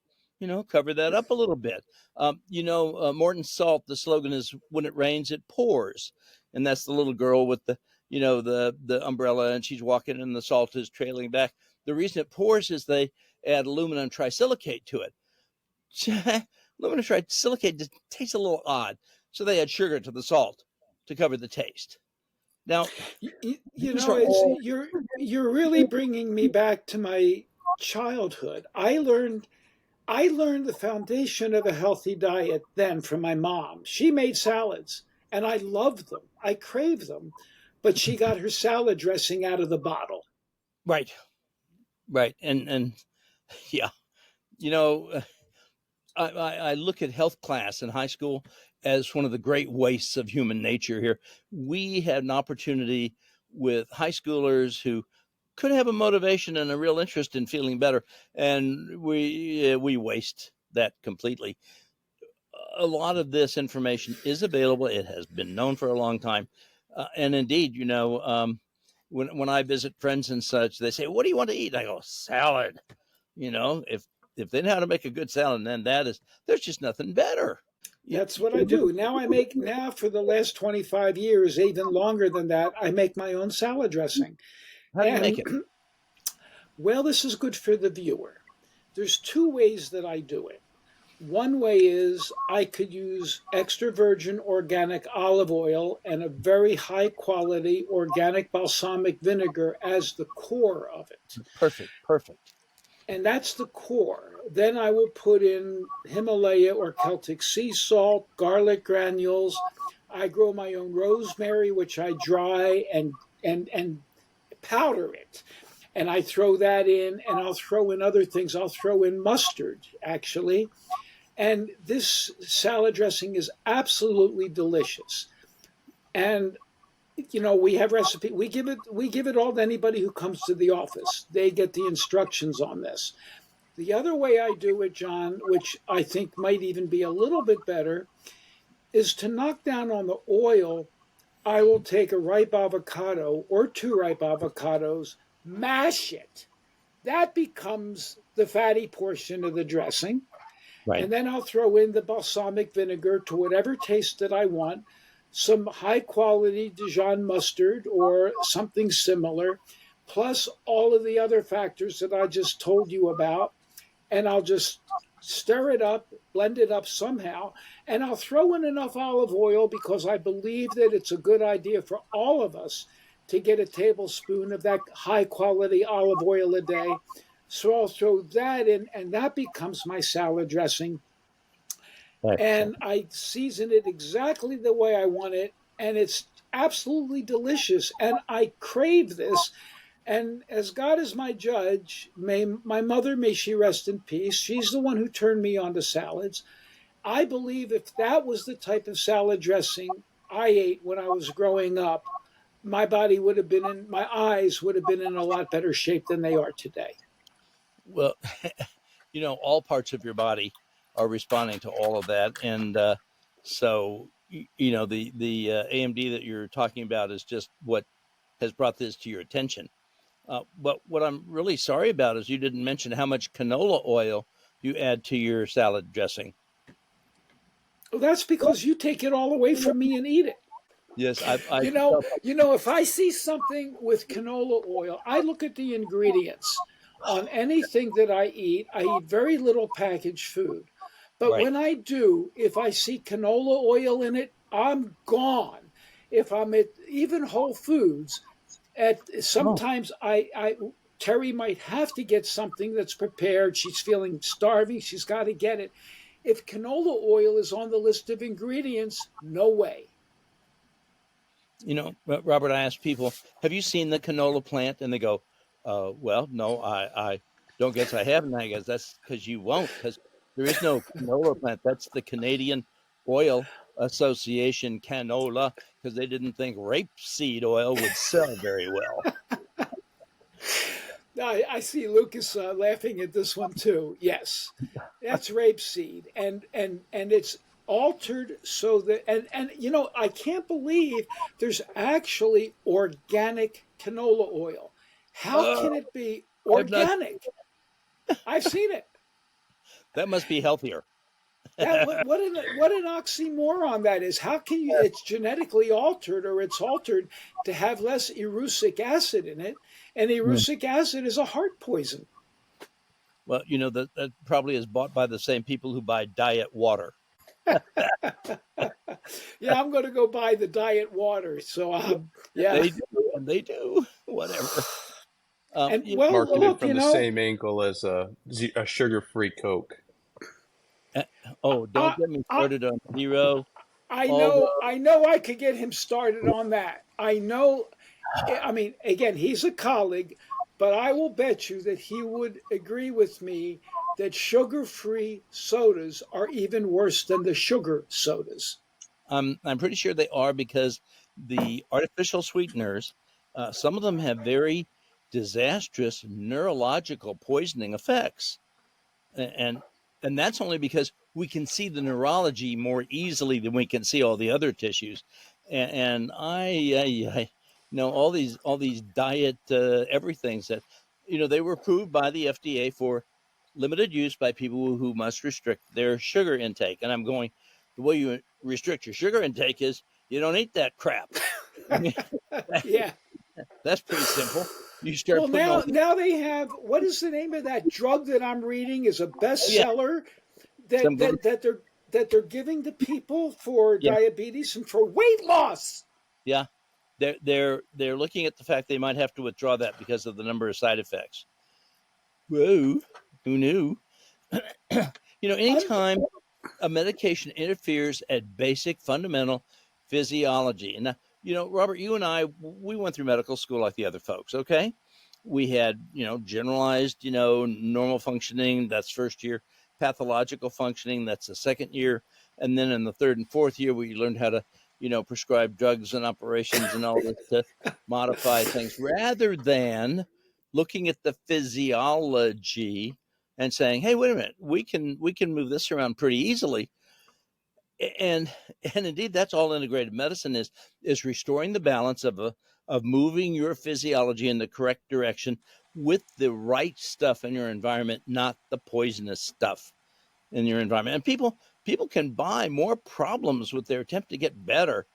S3: cover that up a little bit. Morton Salt. The slogan is, "When it rains, it pours," and that's the little girl with the the umbrella, and she's walking, and the salt is trailing back. The reason it pours is they add aluminum trisilicate to it. Aluminum trisilicate tastes a little odd, so they add sugar to the salt to cover the taste. Now, these are
S2: It's
S3: all
S2: you're really bringing me back to my childhood. I learned the foundation of a healthy diet then from my mom. She made salads, and I loved them. I craved them, but she got her salad dressing out of the bottle.
S3: right, right, and yeah, you know, I look at health class in high school as one of the great wastes of human nature here. We had an opportunity with high schoolers who could have a motivation and a real interest in feeling better, and we waste that completely. A lot of this information is available. It has been known for a long time, and indeed, when I visit friends and such, they say, "What do you want to eat?" I go, "Salad." If they know how to make a good salad, then there's just nothing better.
S2: That's what I do. Now for the last 25 years, even longer than that, I make my own salad dressing.
S3: How do you make it?
S2: Well, this is good for the viewer. There's two ways that I do it. One way is I could use extra virgin organic olive oil and a very high quality organic balsamic vinegar as the core of it.
S3: Perfect.
S2: And that's the core. Then I will put in Himalaya or Celtic sea salt, garlic granules. I grow my own rosemary, which I dry and powder it. And I throw that in, and I'll throw in other things. I'll throw in mustard, actually. And this salad dressing is absolutely delicious. And we have recipe. We give it all to anybody who comes to the office. They get the instructions on this. The other way I do it, John, which I think might even be a little bit better, is to knock down on the oil. I will take a ripe avocado or 2 ripe avocados, mash it. That becomes the fatty portion of the dressing.
S3: Right.
S2: And then I'll throw in the balsamic vinegar to whatever taste that I want, some high quality Dijon mustard or something similar, plus all of the other factors that I just told you about. And I'll just stir it up, blend it up somehow, and I'll throw in enough olive oil because I believe that it's a good idea for all of us to get a tablespoon of that high quality olive oil a day. So I'll throw that in, and that becomes my salad dressing.
S3: Excellent.
S2: And I season it exactly the way I want it, and it's absolutely delicious. And I crave this. And as God is my judge, my mother, may she rest in peace, she's the one who turned me on to salads. I believe if that was the type of salad dressing I ate when I was growing up, my eyes would have been in a lot better shape than they are today.
S3: Well, all parts of your body are responding to all of that. And so, the AMD that you're talking about is just what has brought this to your attention. But what I'm really sorry about is you didn't mention how much canola oil you add to your salad dressing.
S2: Well, that's because you take it all away from me and eat it.
S3: Yes,
S2: if I see something with canola oil, I look at the ingredients on anything that I eat. I eat very little packaged food. But
S3: Right.
S2: when I do, if I see canola oil in it, I'm gone. If I'm at even Whole Foods, sometimes Terry might have to get something that's prepared. She's feeling starving. She's got to get it. If canola oil is on the list of ingredients, no way.
S3: Robert, I ask people, have you seen the canola plant? And they go, well, no, I don't guess I haven't. I guess that's because you won't, because there is no canola plant. That's the Canadian Oil Association canola, because they didn't think rapeseed oil would sell very well.
S2: I see Lucas laughing at this one too. Yes, that's rapeseed, and it's altered so that and I can't believe there's actually organic canola oil. How can it be organic? I've seen it.
S3: That must be healthier.
S2: What an oxymoron that is. How can you? It's genetically altered, or it's altered to have less erucic acid in it, and erucic acid is a heart poison.
S3: Well, that probably is bought by the same people who buy diet water.
S2: Yeah, I'm going to go buy the diet water. So yeah,
S3: they do whatever.
S1: Marketed from the same angle as a sugar-free Coke.
S3: Don't get me started on zero.
S2: I know I could get him started on that. I know. I mean, again, he's a colleague, but I will bet you that he would agree with me that sugar-free sodas are even worse than the sugar sodas.
S3: I'm pretty sure they are, because the artificial sweeteners Some of them have very disastrous neurological poisoning effects. And that's only because we can see the neurology more easily than we can see all the other tissues. And I know all these diet everythings that, they were approved by the FDA for limited use by people who must restrict their sugar intake. And I'm going, the way you restrict your sugar intake is you don't eat that crap. I mean,
S2: Yeah.
S3: that's pretty simple. You start
S2: Well,
S3: putting all
S2: now they have, what is the name of that drug that I'm reading is a
S3: yeah,
S2: bestseller that
S3: some
S2: they're giving to people for
S3: yeah,
S2: diabetes and for weight loss.
S3: yeah. They're looking at the fact they might have to withdraw that because of the number of side effects. Whoa, who knew?
S2: Un-
S3: Anytime a medication interferes at basic fundamental physiology. And now, Robert, you and I, we went through medical school like the other folks, okay? We had, generalized, normal functioning, that's first year, pathological functioning, that's the second year. And then in the third and fourth year, we learned how to, prescribe drugs and operations and all this to modify things rather than looking at the physiology and saying, "Hey, wait a minute, we can move this around pretty easily." And indeed, that's all integrative medicine is restoring the balance of moving your physiology in the correct direction with the right stuff in your environment, not the poisonous stuff in your environment. And people can buy more problems with their attempt to get better.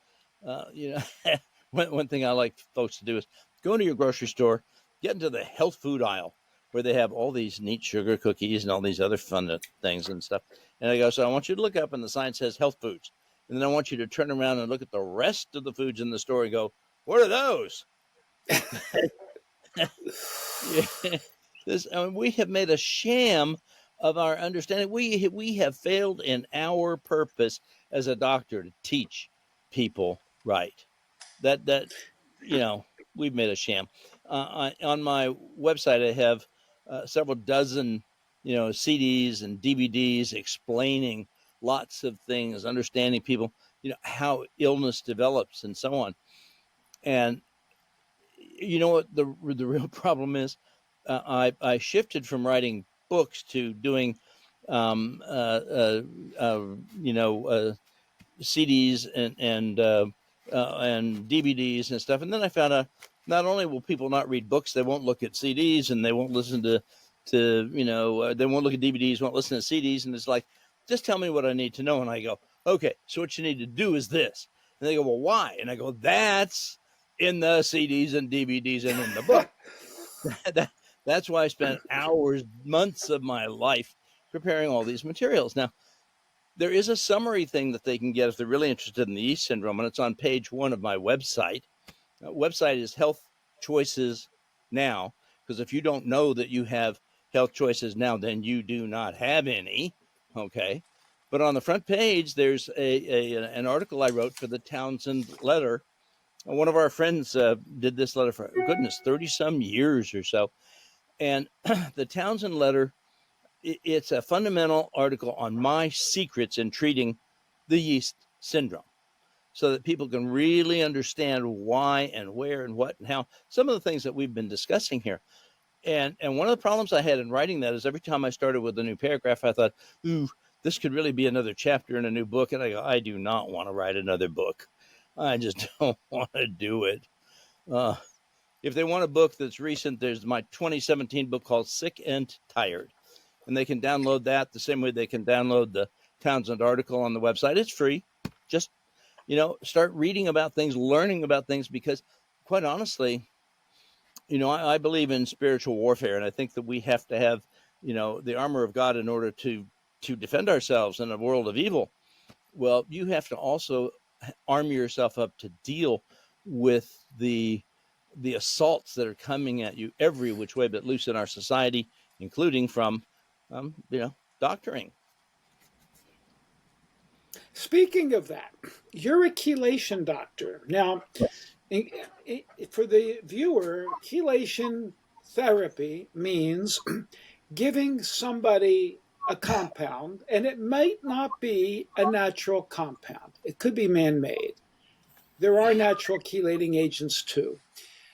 S3: One thing I like folks to do is go into your grocery store, get into the health food aisle where they have all these neat sugar cookies and all these other fun things and stuff. And I go, so I want you to look up, and the sign says health foods. And then I want you to turn around and look at the rest of the foods in the store and go, what are those? We have made a sham of our understanding. We have failed in our purpose as a doctor to teach people right. That we've made a sham. On my website, I have several dozen CDs and DVDs explaining lots of things, understanding people, how illness develops and so on. And you know what the real problem is? I shifted from writing books to doing CDs and DVDs and stuff. And then I found out not only will people not read books, they won't look at CDs and they won't listen to they won't look at DVDs, won't listen to CDs. And it's like, just tell me what I need to know. And I go, okay, so what you need to do is this. And they go, well, why? And I go, that's in the CDs and DVDs and in the book. That's why I spent hours, months of my life preparing all these materials. Now, there is a summary thing that they can get if they're really interested in the yeast syndrome, and it's on page 1 of my website. Website is Health Choices Now, because if you don't know that you have health choices now, then you do not have any, okay? But on the front page, there's an article I wrote for the Townsend Letter. One of our friends did this letter for, goodness, 30-some years or so. And the Townsend Letter, it's a fundamental article on my secrets in treating the yeast syndrome so that people can really understand why and where and what and how, some of the things that we've been discussing here. And one of the problems I had in writing that is every time I started with a new paragraph, I thought, ooh, this could really be another chapter in a new book. And I go, I do not want to write another book. I just don't want to do it. If they want a book that's recent, there's my 2017 book called Sick and Tired. And they can download that the same way they can download the Townsend article on the website. It's free. Just, start reading about things, learning about things, because quite honestly, I believe in spiritual warfare. And I think that we have to have, the armor of God in order to defend ourselves in a world of evil. Well, you have to also arm yourself up to deal with the assaults that are coming at you every which way but loose in our society, including from doctoring.
S2: Speaking of that, you're a chelation doctor. Now, for the viewer, chelation therapy means giving somebody a compound, and it might not be a natural compound. It could be man-made. There are natural chelating agents too.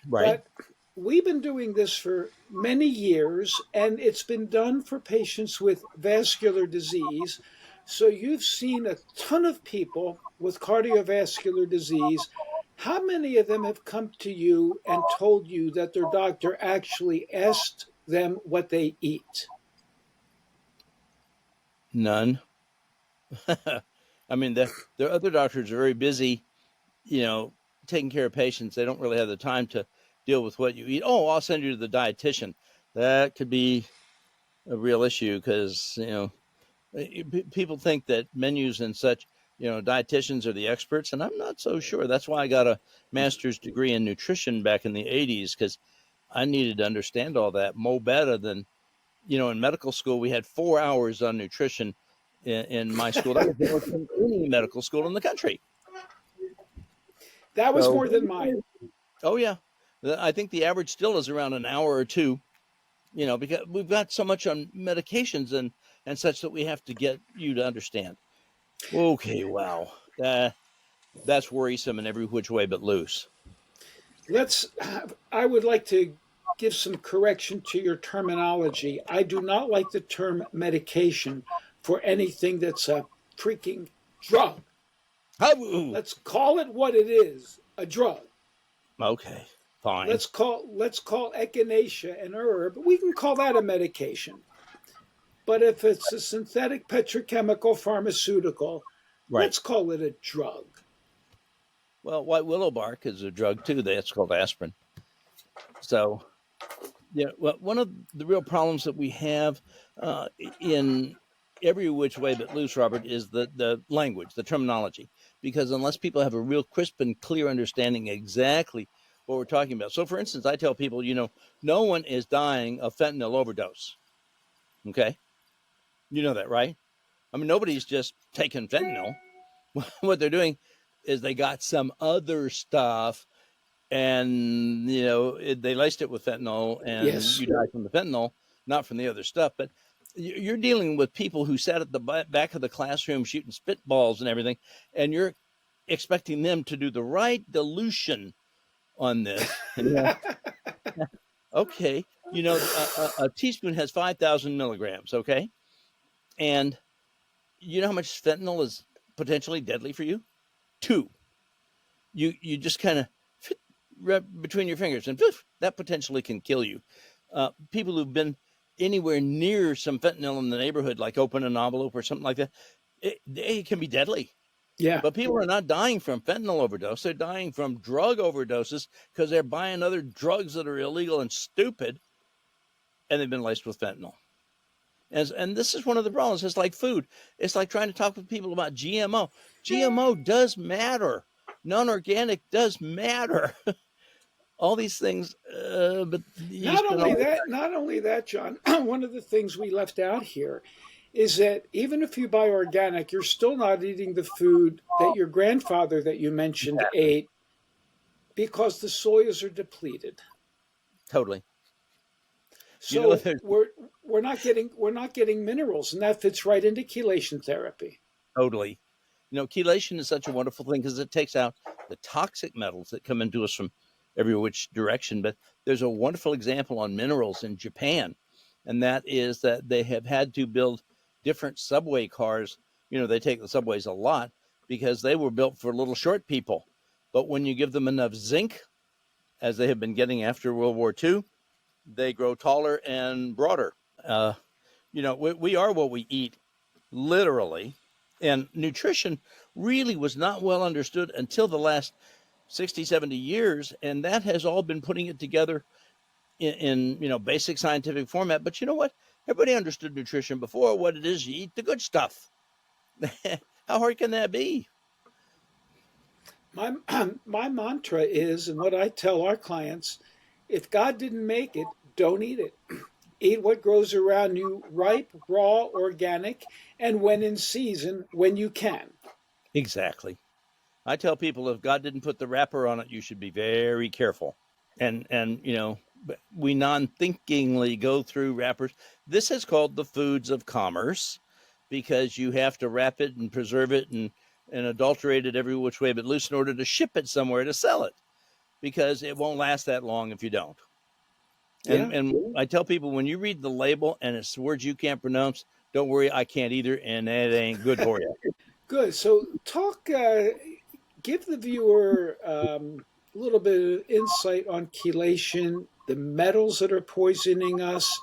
S3: Right.
S2: But we've been doing this for many years, and it's been done for patients with vascular disease. So you've seen a ton of people with cardiovascular disease. How many of them have come to you and told you that their doctor actually asked them what they eat?
S3: None. I mean, the other doctors are very busy, you know, taking care of patients. They don't really have the time to deal with what you eat. Oh, I'll send you to the dietitian. That could be a real issue because, you know, people think that menus and such, you know, dietitians are the experts, and I'm not so sure. That's why I got a master's degree in nutrition back in the 80s, because I needed to understand all that more better than, you know, in medical school, we had 4 hours on nutrition in my school. That was more than any medical school in the country.
S2: That was
S3: So,
S2: more than mine.
S3: oh yeah, I think the average still is around an hour or two. You know, because we've got so much on medications and such that we have to get you to understand. Okay, wow, that's worrisome in every which way but loose.
S2: I would like to give some correction to your terminology. I do not like the term medication for anything that's a freaking drug. Let's call it what it is, a drug.
S3: Okay, fine.
S2: Let's call echinacea an herb. We can call that a medication. But if it's a synthetic petrochemical pharmaceutical,
S3: Right.
S2: let's call it a drug.
S3: Well, white willow bark is a drug too. That's called aspirin. So, yeah, well, one of the real problems that we have in every which way but loose, Robert, is the language, the terminology. Because unless people have a real crisp and clear understanding exactly what we're talking about. So, for instance, I tell people, you know, no one is dying of fentanyl overdose. Okay, you know that, right? I mean, nobody's just taking fentanyl. What they're doing is they got some other stuff, and you know they laced it with fentanyl, and
S2: Yes.
S3: you die from the fentanyl, not from the other stuff. But you're dealing with people who sat at the back of the classroom shooting spitballs and everything, and you're expecting them to do the right dilution on this. Yeah. Okay, you know, a teaspoon has 5,000 milligrams. Okay, and you know how much fentanyl is potentially deadly for you? 2. You just kind of between your fingers, and that potentially can kill you. People who've been anywhere near some fentanyl in the neighborhood, like open an envelope or something like that, it can be deadly.
S2: Yeah.
S3: But people are not dying from fentanyl overdose. They're dying from drug overdoses because they're buying other drugs that are illegal and stupid, and they've been laced with fentanyl. And this is one of the problems. It's like food. It's like trying to talk with people about GMO. GMO does matter. Non-organic does matter. All these things, but
S2: Not only that, John, one of the things we left out here is that even if you buy organic, you're still not eating the food that your grandfather that you mentioned ate because the soils are depleted.
S3: Totally.
S2: So
S3: You know,
S2: we're not getting minerals, and that fits right into chelation therapy.
S3: totally. You know, chelation is such a wonderful thing because it takes out the toxic metals that come into us from every which direction. But there's a wonderful example on minerals in Japan, and that is that they have had to build different subway cars. You know, they take the subways a lot because they were built for little short people. But when you give them enough zinc, as they have been getting after World War II, they grow taller and broader. You know, we are what we eat, literally. And nutrition really was not well understood until the last 60, 70 years. And that has all been putting it together in you know, basic scientific format. But you know what? Everybody understood nutrition before. What it is, you eat the good stuff. How hard can that be?
S2: My my mantra is, and what I tell our clients, if God didn't make it, don't eat it. Eat what grows around you, ripe, raw, organic, and when in season, when you can.
S3: Exactly. I tell people if God didn't put the wrapper on it, you should be very careful. And you know, we non-thinkingly go through wrappers. This is called the foods of commerce because you have to wrap it and preserve it and adulterate it every which way but loose in order to ship it somewhere to sell it. because it won't last that long if you don't.
S2: Yeah.
S3: And I tell people, when you read the label and it's words you can't pronounce, don't worry, I can't either, and it ain't good for you.
S2: Good. So, give the viewer a little bit of insight on chelation, the metals that are poisoning us,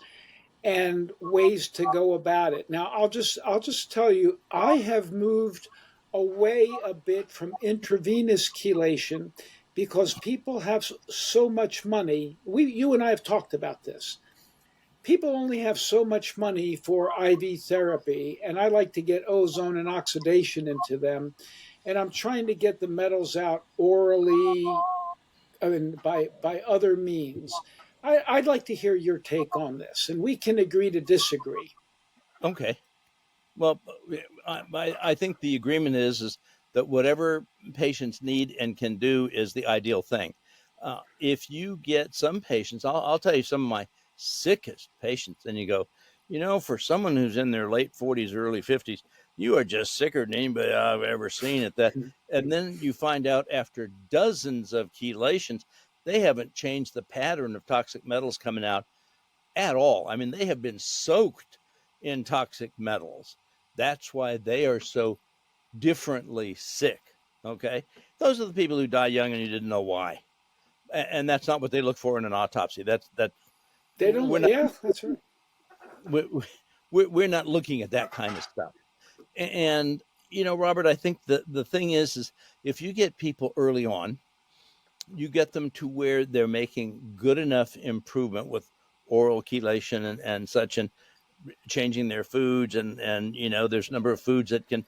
S2: and ways to go about it. Now, I'll just tell you, I have moved away a bit from intravenous chelation because people have so much money. You and I have talked about this. People only have so much money for IV therapy, and I like to get ozone and oxidation into them. And I'm trying to get the metals out orally, I mean, by other means. I'd like to hear your take on this, and we can agree to disagree.
S3: Okay. Well, I think the agreement is that whatever patients need and can do is the ideal thing. If you get some patients, I'll tell you some of my sickest patients, and you go, for someone who's in their late 40s or early 50s, you are just sicker than anybody I've ever seen at that. And then you find out after dozens of chelations, they haven't changed the pattern of toxic metals coming out at all. I mean, they have been soaked in toxic metals. That's why they are so differently sick. Okay. Those are the people who die young and you didn't know why. And that's not what they look for in an autopsy. That
S2: They don't.
S3: we're not,
S2: Yeah, that's right.
S3: we're not looking at that kind of stuff. And, Robert, I think the thing is if you get people early on, you get them to where they're making good enough improvement with oral chelation and such, and changing their foods, and there's a number of foods that can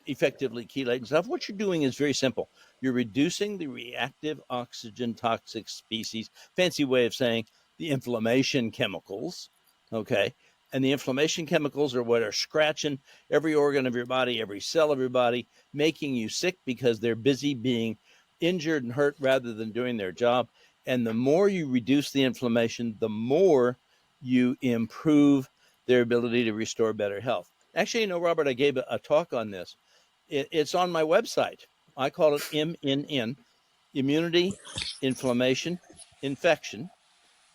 S3: effectively chelate and stuff. What you're doing is very simple. You're reducing the reactive oxygen toxic species, fancy way of saying the inflammation chemicals. Okay. And the inflammation chemicals are what are scratching every organ of your body, every cell of your body, making you sick because they're busy being injured and hurt rather than doing their job. And the more you reduce the inflammation, the more you improve their ability to restore better health. Actually, Robert, I gave a talk on this. It's on my website. I call it MNN, Immunity, Inflammation, Infection.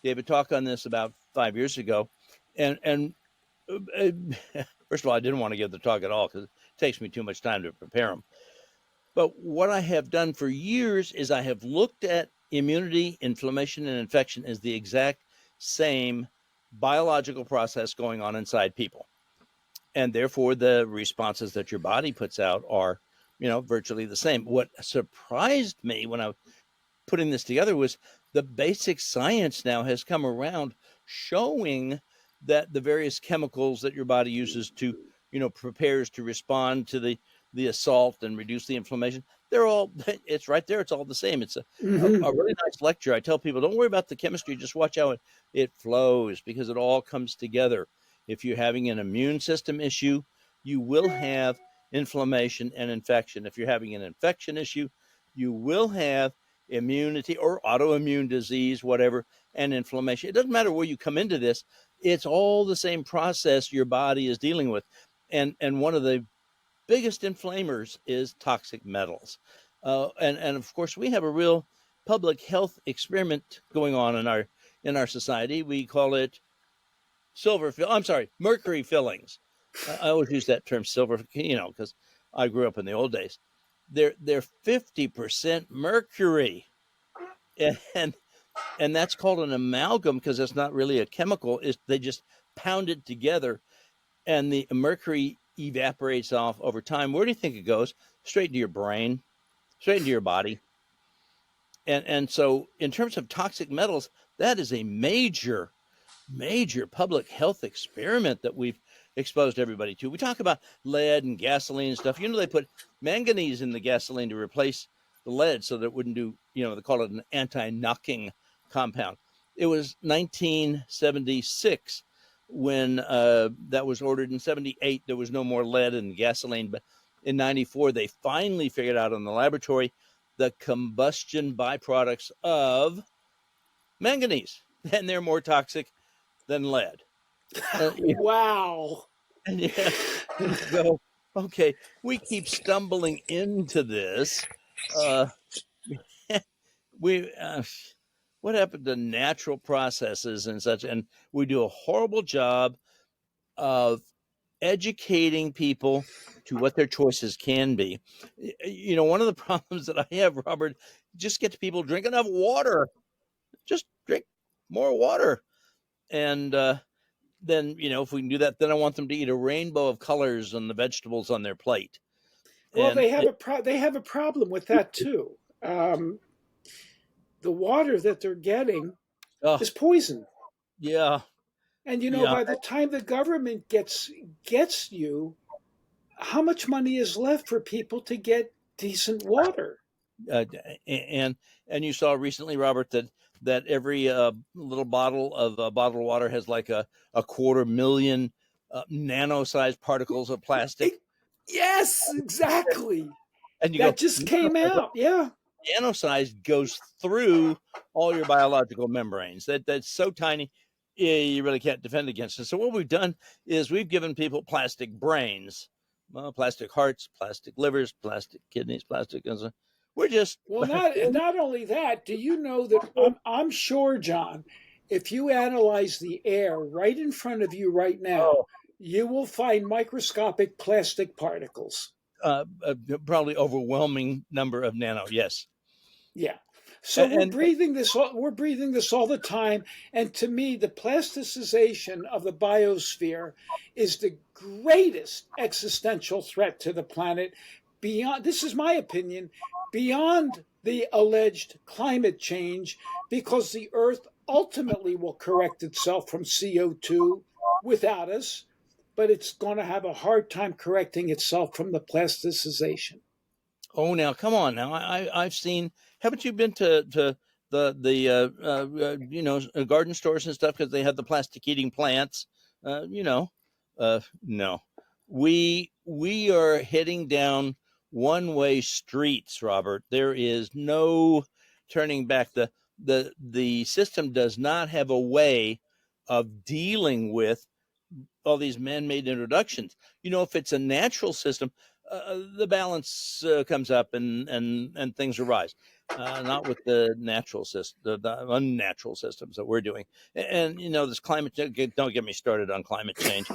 S3: Gave a talk on this about 5 years ago. And first of all, I didn't want to give the talk at all because it takes me too much time to prepare them. But what I have done for years is I have looked at immunity, inflammation, and infection as the exact same biological process going on inside people. And therefore, the responses that your body puts out are, virtually the same. What surprised me when I was putting this together was the basic science now has come around showing that the various chemicals that your body uses to, prepares to respond to the assault and reduce the inflammation, it's right there. It's all the same. It's a really nice lecture. I tell people, don't worry about the chemistry. Just watch how it flows, because it all comes together. If you're having an immune system issue, you will have inflammation and infection. If you're having an infection issue, you will have immunity or autoimmune disease, whatever, and inflammation. It doesn't matter where you come into this. It's all the same process your body is dealing with. And one of the biggest inflammers is toxic metals. And of course, we have a real public health experiment going on in our society. We call it mercury fillings. I always use that term silver, because I grew up in the old days. They're 50% mercury, and that's called an amalgam because it's not really a chemical. They just pound it together, and the mercury evaporates off over time. Where do you think it goes? Straight into your brain, straight into your body. And so, in terms of toxic metals, that is a major public health experiment that we've exposed everybody to. We talk about lead and gasoline and stuff. They put manganese in the gasoline to replace the lead so that it wouldn't do, they call it an anti-knocking compound. It was 1976 when that was ordered. In 78, there was no more lead in gasoline. But in 94, they finally figured out in the laboratory the combustion byproducts of manganese, and they're more toxic than lead.
S2: Wow.
S3: And you go, okay, we keep stumbling into this. we what happened to natural processes and such? And we do a horrible job of educating people to what their choices can be. One of the problems that I have, Robert, just get people drink enough water. Just drink more water. And then, if we can do that, then I want them to eat a rainbow of colors on the vegetables on their plate.
S2: Well,
S3: And
S2: they have a problem with that too. The water that they're getting
S3: oh,
S2: is poison.
S3: yeah,
S2: And
S3: yeah.
S2: by the time the government gets you, how much money is left for people to get decent water?
S3: And you saw recently, Robert, that every little bottle of bottled water has like a 250,000 nano-sized particles of plastic.
S2: Yes, exactly.
S3: And you
S2: That
S3: go,
S2: just came out. Yeah.
S3: nano-sized goes through all your biological membranes. That's so tiny, you really can't defend against it. So what we've done is we've given people plastic brains, plastic hearts, plastic livers, plastic kidneys, plastic. We're just
S2: Well, not only that. Do you know that I'm sure, John, if you analyze the air right in front of you right now, you will find microscopic plastic particles.
S3: Probably overwhelming number of nano. Yes.
S2: Yeah. So we're
S3: And
S2: breathing this. We're breathing this all the time. And to me, the plasticization of the biosphere is the greatest existential threat to the planet. Beyond, this is my opinion, beyond the alleged climate change, because the Earth ultimately will correct itself from CO2 without us, but it's going to have a hard time correcting itself from the plasticization.
S3: oh, now come on. Now I've seen. Haven't you been to the garden stores and stuff because they have the plastic eating plants? No. We are heading down one-way streets, Robert. There is no turning back. The system does not have a way of dealing with all these man-made introductions. If it's a natural system, the balance comes up and things arise. Not with the natural system, the unnatural systems that we're doing. And this climate. Don't get me started on climate change.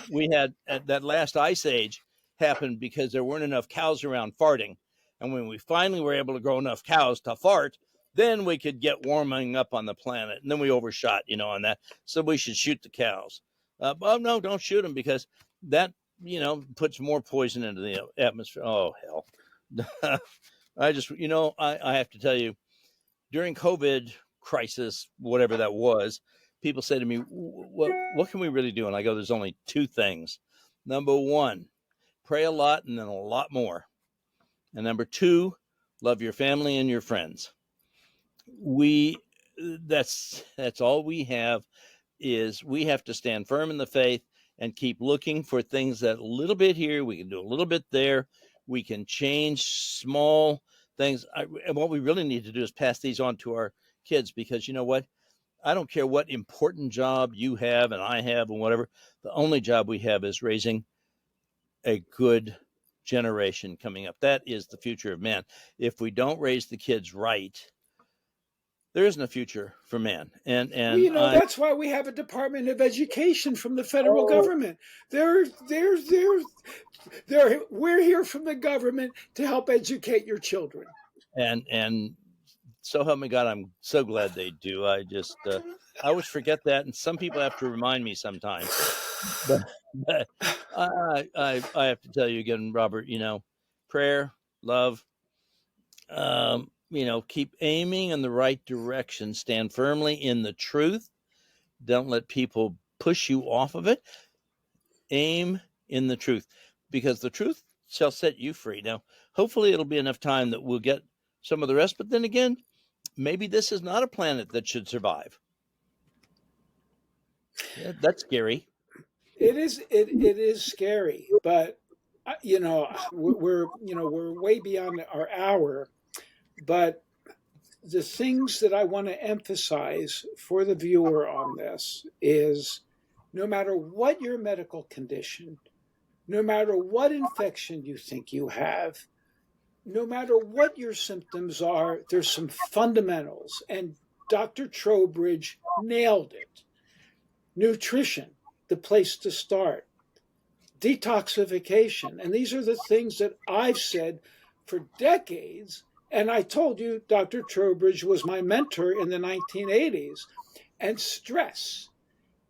S3: We had that last ice age happened because there weren't enough cows around farting, and when we finally were able to grow enough cows to fart, then we could get warming up on the planet. And then we overshot, on that. So we should shoot the cows. But no, don't shoot them because that, puts more poison into the atmosphere. Oh, hell. I just, I have to tell you, during COVID crisis, whatever that was, people say to me, what can we really do? And I go, there's only two things. Number one, pray a lot and then a lot more. And number two, love your family and your friends. That's all we have. Is we have to stand firm in the faith and keep looking for things that a little bit here, we can do a little bit there. We can change small things. And what we really need to do is pass these on to our kids, because you know what? I don't care what important job you have and I have and whatever. The only job we have is raising a good generation coming up. That is the future of man. If we don't raise the kids right, there isn't a future for man. And
S2: Well, that's why we have a Department of Education from the federal government. We're here from the government to help educate your children.
S3: And so help me God, I'm so glad they do. I just I always forget that, and some people have to remind me sometimes. But I have to tell you again, Robert. Prayer, love. Keep aiming in the right direction. Stand firmly in the truth. Don't let people push you off of it. Aim in the truth, because the truth shall set you free. Now, hopefully it'll be enough time that we'll get some of the rest. But then again, maybe this is not a planet that should survive. Yeah, that's scary.
S2: It is scary, but we're way beyond our hour. But the things that I want to emphasize for the viewer on this is, no matter what your medical condition, no matter what infection you think you have, no matter what your symptoms are, there's some fundamentals, and Dr. Trowbridge nailed it. Nutrition, the place to start. Detoxification. And these are the things that I've said for decades. And I told you Dr. Trowbridge was my mentor in the 1980s. And stress.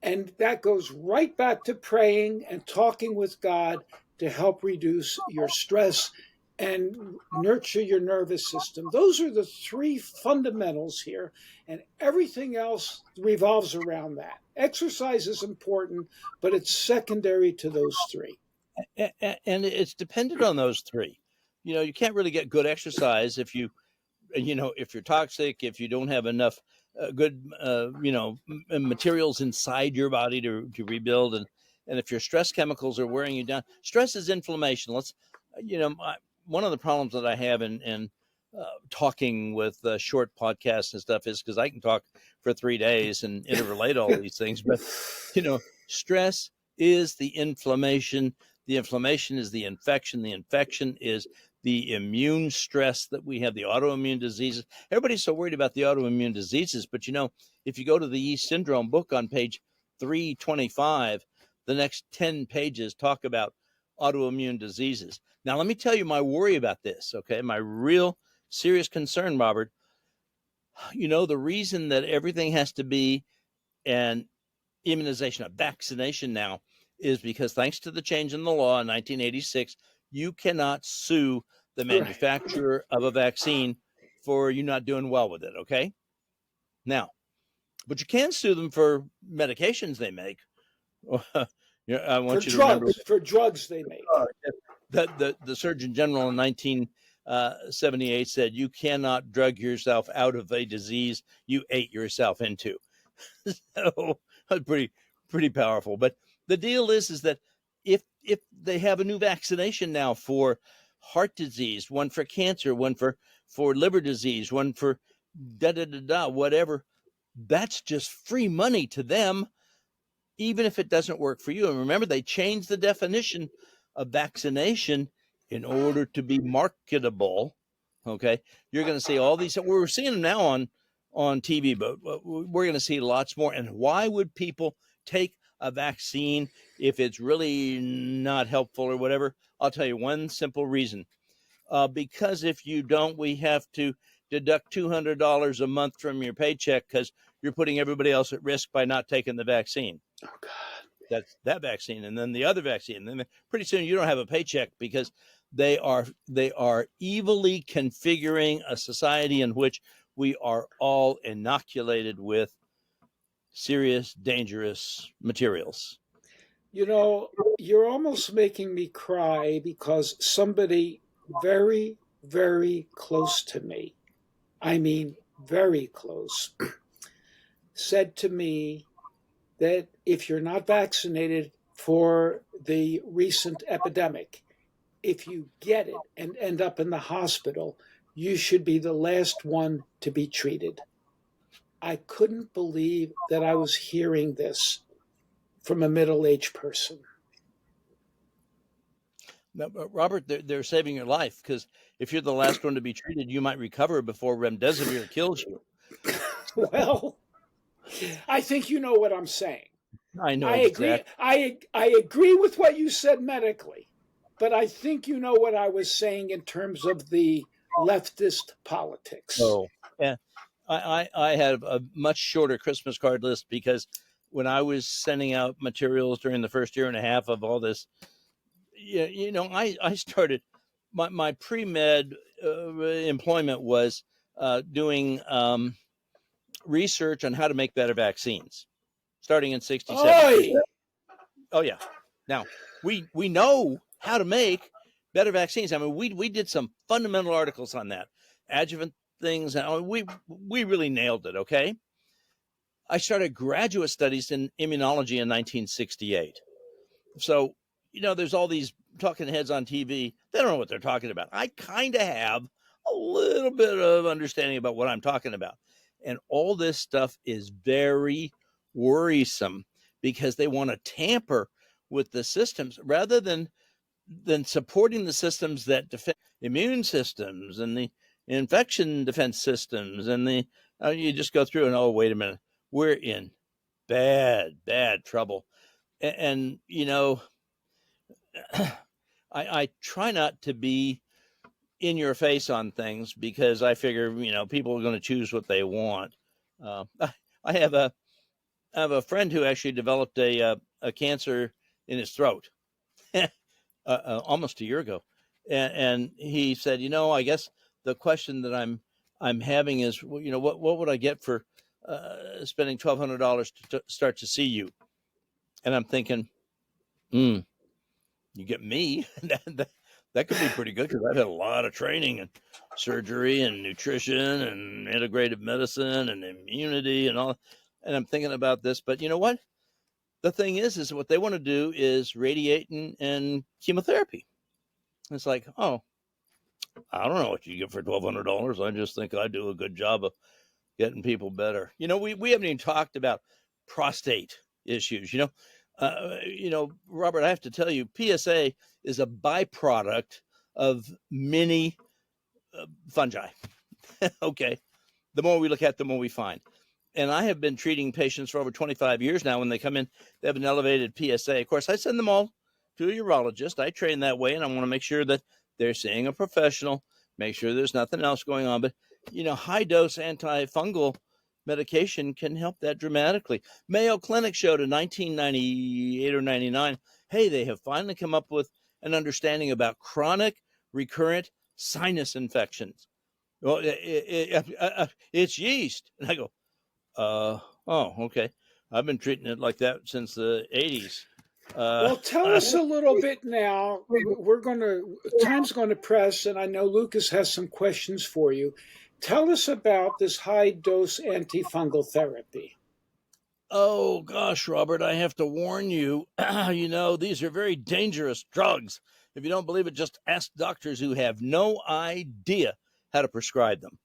S2: And that goes right back to praying and talking with God to help reduce your stress and nurture your nervous system. Those are the three fundamentals here, and everything else revolves around that. Exercise is important, but it's secondary to those three.
S3: And it's dependent on those three. You can't really get good exercise if if you're toxic, if you don't have enough good materials inside your body to rebuild, and if your stress chemicals are wearing you down. Stress is inflammation. One of the problems that I have in talking with short podcasts and stuff is because I can talk for 3 days and interrelate all these things, but stress is the inflammation. The inflammation is the infection. The infection is the immune stress that we have, the autoimmune diseases. Everybody's so worried about the autoimmune diseases, but if you go to the yeast syndrome book on page 325, the next 10 pages talk about autoimmune diseases. Now, let me tell you my worry about this, okay? My real serious concern, Robert. The reason that everything has to be an immunization, a vaccination now, is because thanks to the change in the law in 1986, you cannot sue the manufacturer of a vaccine for you not doing well with it, okay? Now, but you can sue them for medications they make. I want you to remember
S2: for drugs they make.
S3: The Surgeon General in 1978 said you cannot drug yourself out of a disease you ate yourself into. So that's pretty powerful. But the deal is that if they have a new vaccination now for heart disease, one for cancer, one for liver disease, one for whatever, that's just free money to them, even if it doesn't work for you. And remember, they changed the definition of vaccination in order to be marketable. Okay, you're going to see all these. We're seeing them now on TV, but we're going to see lots more. And why would people take a vaccine if it's really not helpful or whatever? I'll tell you one simple reason. Because if you don't, we have to deduct $200 a month from your paycheck because you're putting everybody else at risk by not taking the vaccine.
S2: Oh, God.
S3: That's that vaccine, and then the other vaccine. And then pretty soon you don't have a paycheck because they are evilly configuring a society in which we are all inoculated with serious, dangerous materials.
S2: You're almost making me cry because somebody very, very close to me, I mean, very close, said to me that if you're not vaccinated for the recent epidemic, if you get it and end up in the hospital, you should be the last one to be treated. I couldn't believe that I was hearing this from a middle-aged person.
S3: No, Robert, they're saving your life because if you're the last one to be treated, you might recover before remdesivir kills you.
S2: Well, I think you know what I'm saying.
S3: I know.
S2: I
S3: exactly.
S2: agree. I agree with what you said medically, but I think you know what I was saying in terms of the leftist politics.
S3: Oh, yeah. I have a much shorter Christmas card list because when I was sending out materials during the first year and a half of all this, I started my pre-med employment was doing research on how to make better vaccines, starting in 1967. Oh yeah. Now we know how to make better vaccines. I mean, we did some fundamental articles on that, adjuvant things, and we really nailed it. Okay. I started graduate studies in immunology in 1968. So, there's all these talking heads on TV. They don't know what they're talking about. I kind of have a little bit of understanding about what I'm talking about. And all this stuff is very worrisome because they want to tamper with the systems rather than then supporting the systems that defend immune systems and the infection defense systems and the you just go through and, oh, wait a minute, we're in bad trouble. And you know, I try not to be in your face on things because I figure, you know, people are going to choose what they want. I have a friend who actually developed a cancer in his throat almost a year ago, and he said, you know, I guess the question that I'm having is, you know, what would I get for spending $1,200 to start to see you? And I'm thinking, you get me. That could be pretty good because I've had a lot of training and surgery and nutrition and integrative medicine and immunity and all. And I'm thinking about this, but you know what? The thing is what they want to do is radiate and chemotherapy. It's like, oh, I don't know what you get for $1,200. I just think I do a good job of getting people better. You know, we haven't even talked about prostate issues. You know, Robert, I have to tell you, PSA is a byproduct of many fungi. Okay. The more we look at, the more we find. And I have been treating patients for over 25 years now. When they come in, they have an elevated PSA. Of course, I send them all to a urologist. I train that way, and I want to make sure that they're seeing a professional, make sure there's nothing else going on. But, you know, high-dose antifungal medication can help that dramatically. Mayo Clinic showed in 1998 or 99, hey, they have finally come up with an understanding about chronic recurrent sinus infections. Well, it's yeast. And I go, oh, okay. I've been treating it like that since the 80s.
S2: Well, tell us a little bit now. Time's going to press, and I know Lucas has some questions for you. Tell us about this high dose antifungal therapy.
S3: Oh, gosh, Robert, I have to warn you. You know, these are very dangerous drugs. If you don't believe it, just ask doctors who have no idea how to prescribe them.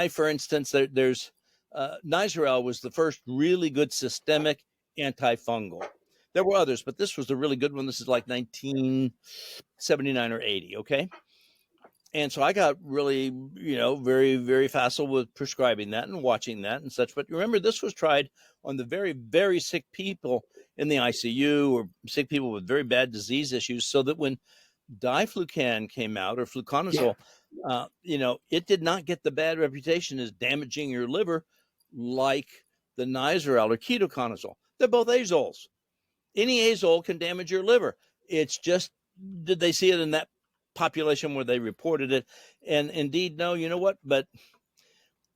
S3: For instance, there's Nizoral was the first really good systemic antifungal. There were others, but this was the really good one. This is like 1979 or 80, okay? And so I got really, you know, very, very facile with prescribing that and watching that and such. But remember, this was tried on the very, very sick people in the ICU or sick people with very bad disease issues, so that when diflucan came out, or fluconazole, you know, it did not get the bad reputation as damaging your liver like the Nizoral or ketoconazole. They're both azoles. Any azole can damage your liver. It's just, did they see it in that population where they reported it? And indeed, no, you know what? But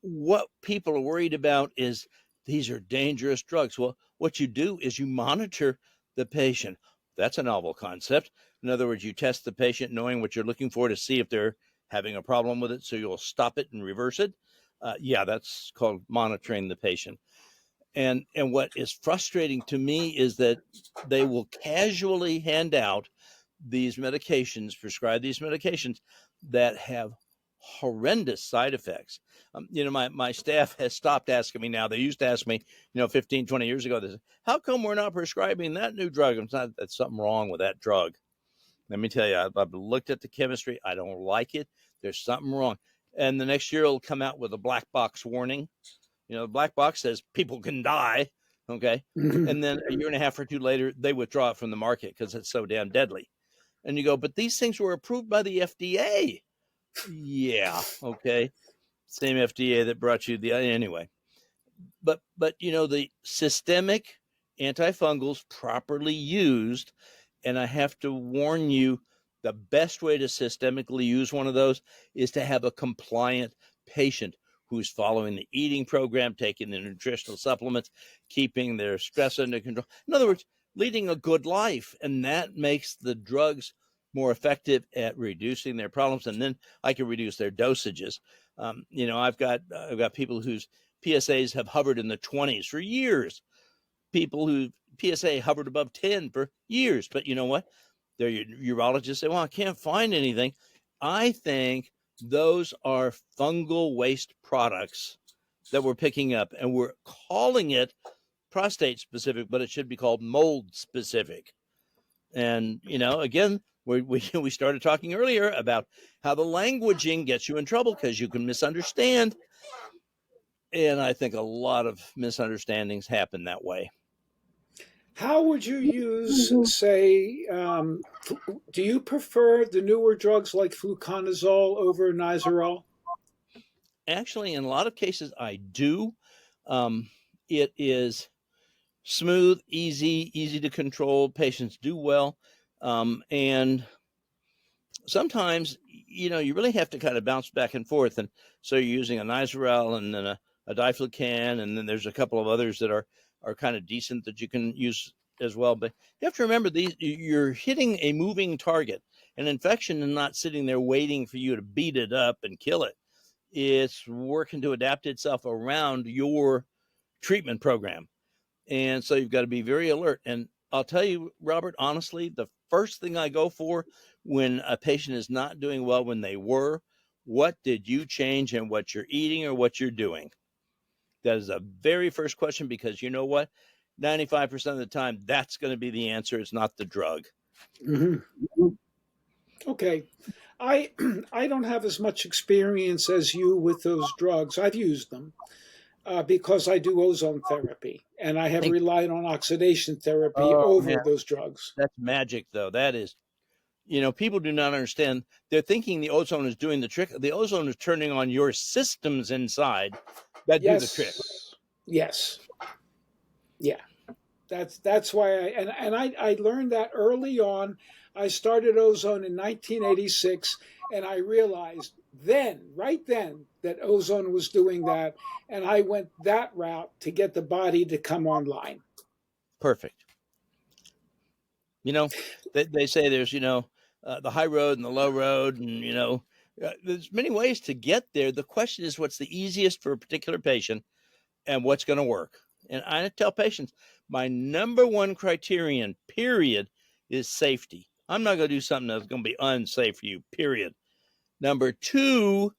S3: what people are worried about is these are dangerous drugs. Well, what you do is you monitor the patient. That's a novel concept. In other words, you test the patient knowing what you're looking for to see if they're having a problem with it, so you'll stop it and reverse it. Yeah, that's called monitoring the patient. And what is frustrating to me is that they will casually hand out these medications, prescribe these medications that have horrendous side effects. You know, my staff has stopped asking me now. They used to ask me, you know, 15, 20 years ago, they said, how come we're not prescribing that new drug? There's something wrong with that drug. Let me tell you, I've looked at the chemistry. I don't like it. There's something wrong. And the next year it'll come out with a black box warning. You know, the black box says people can die. Okay. And then a year and a half or two later, they withdraw it from the market because it's so damn deadly. And you go, but these things were approved by the FDA. Yeah. Okay. Same FDA that brought you anyway. But, you know, the systemic antifungals properly used, and I have to warn you, the best way to systemically use one of those is to have a compliant patient who's following the eating program, taking the nutritional supplements, keeping their stress under control. In other words, leading a good life. And that makes the drugs more effective at reducing their problems. And then I can reduce their dosages. You know, I've got people whose PSAs have hovered in the 20s for years. People who PSA hovered above 10 for years. But you know what? Their urologists say, well, I can't find anything. I think those are fungal waste products that we're picking up, and we're calling it prostate specific, but it should be called mold specific. And, again, we started talking earlier about how the languaging gets you in trouble because you can misunderstand. And I think a lot of misunderstandings happen that way.
S2: How would you use, say, do you prefer the newer drugs like fluconazole over Nizoral?
S3: Actually, in a lot of cases, I do. It is smooth, easy to control. Patients do well. And sometimes, you really have to kind of bounce back and forth. And so you're using a Nizoral and then a diflucan, and then there's a couple of others that are kind of decent that you can use as well. But you have to remember, you're hitting a moving target. An infection is not sitting there waiting for you to beat it up and kill it. It's working to adapt itself around your treatment program. And so you've got to be very alert. And I'll tell you, Robert, honestly, the first thing I go for when a patient is not doing well when they were, what did you change in what you're eating or what you're doing? That is the very first question, because you know what? 95% of the time, that's going to be the answer. It's not the drug.
S2: Mm-hmm. Okay. I I don't have as much experience as you with those drugs. I've used them because I do ozone therapy, and I have relied on oxidation therapy over
S3: Man,
S2: those drugs.
S3: that's magic, though. That is, people do not understand. They're thinking the ozone is doing the trick. The ozone is turning on your systems inside that do the trick.
S2: Yes. Yeah. That's why I learned that early on. I started ozone in 1986, and I realized right then, that ozone was doing that, and I went that route to get the body to come online.
S3: Perfect. They say there's the high road and the low road, and there's many ways to get there. The question is, what's the easiest for a particular patient and what's going to work? And I tell patients, my number one criterion, period, is safety. I'm not going to do something that's going to be unsafe for you, period. Number two,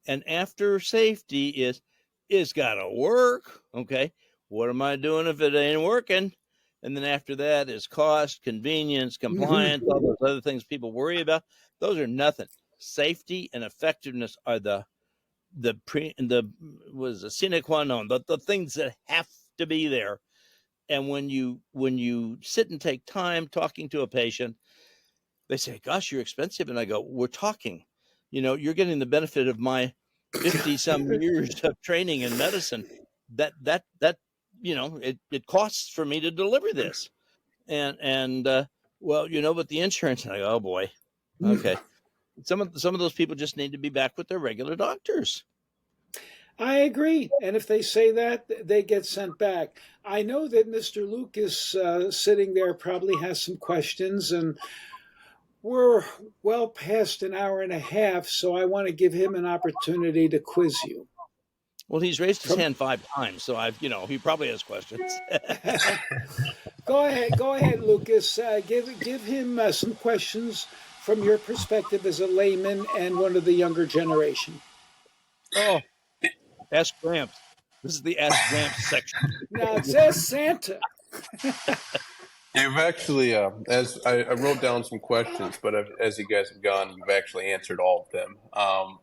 S3: and after safety, is it's got to work. Okay. What am I doing if it ain't working? And then after that is cost, convenience, compliance, all those other things people worry about. Those are nothing. Safety and effectiveness are the sine qua non, the things that have to be there. And when you sit and take time talking to a patient, they say, "Gosh, you're expensive," and I go, "We're talking. You're getting the benefit of my 50 some years of training in medicine. That it costs for me to deliver this." And well, but the insurance, and I go, "Oh boy, okay." Some of those people just need to be back with their regular doctors.
S2: I agree. And if they say that, they get sent back. I know that Mr. Lucas sitting there probably has some questions, and we're well past an hour and a half, so I want to give him an opportunity to quiz you.
S3: Well, he's raised his hand 5 times, so he probably has questions.
S2: Go ahead, Lucas. Give him some questions from your perspective as a layman and one of the younger generation.
S3: Oh, Ask Gramps. This is the Ask Gramps section.
S2: Now it says Santa.
S1: You've actually, as I wrote down some questions, but as you guys have gone, you've actually answered all of them.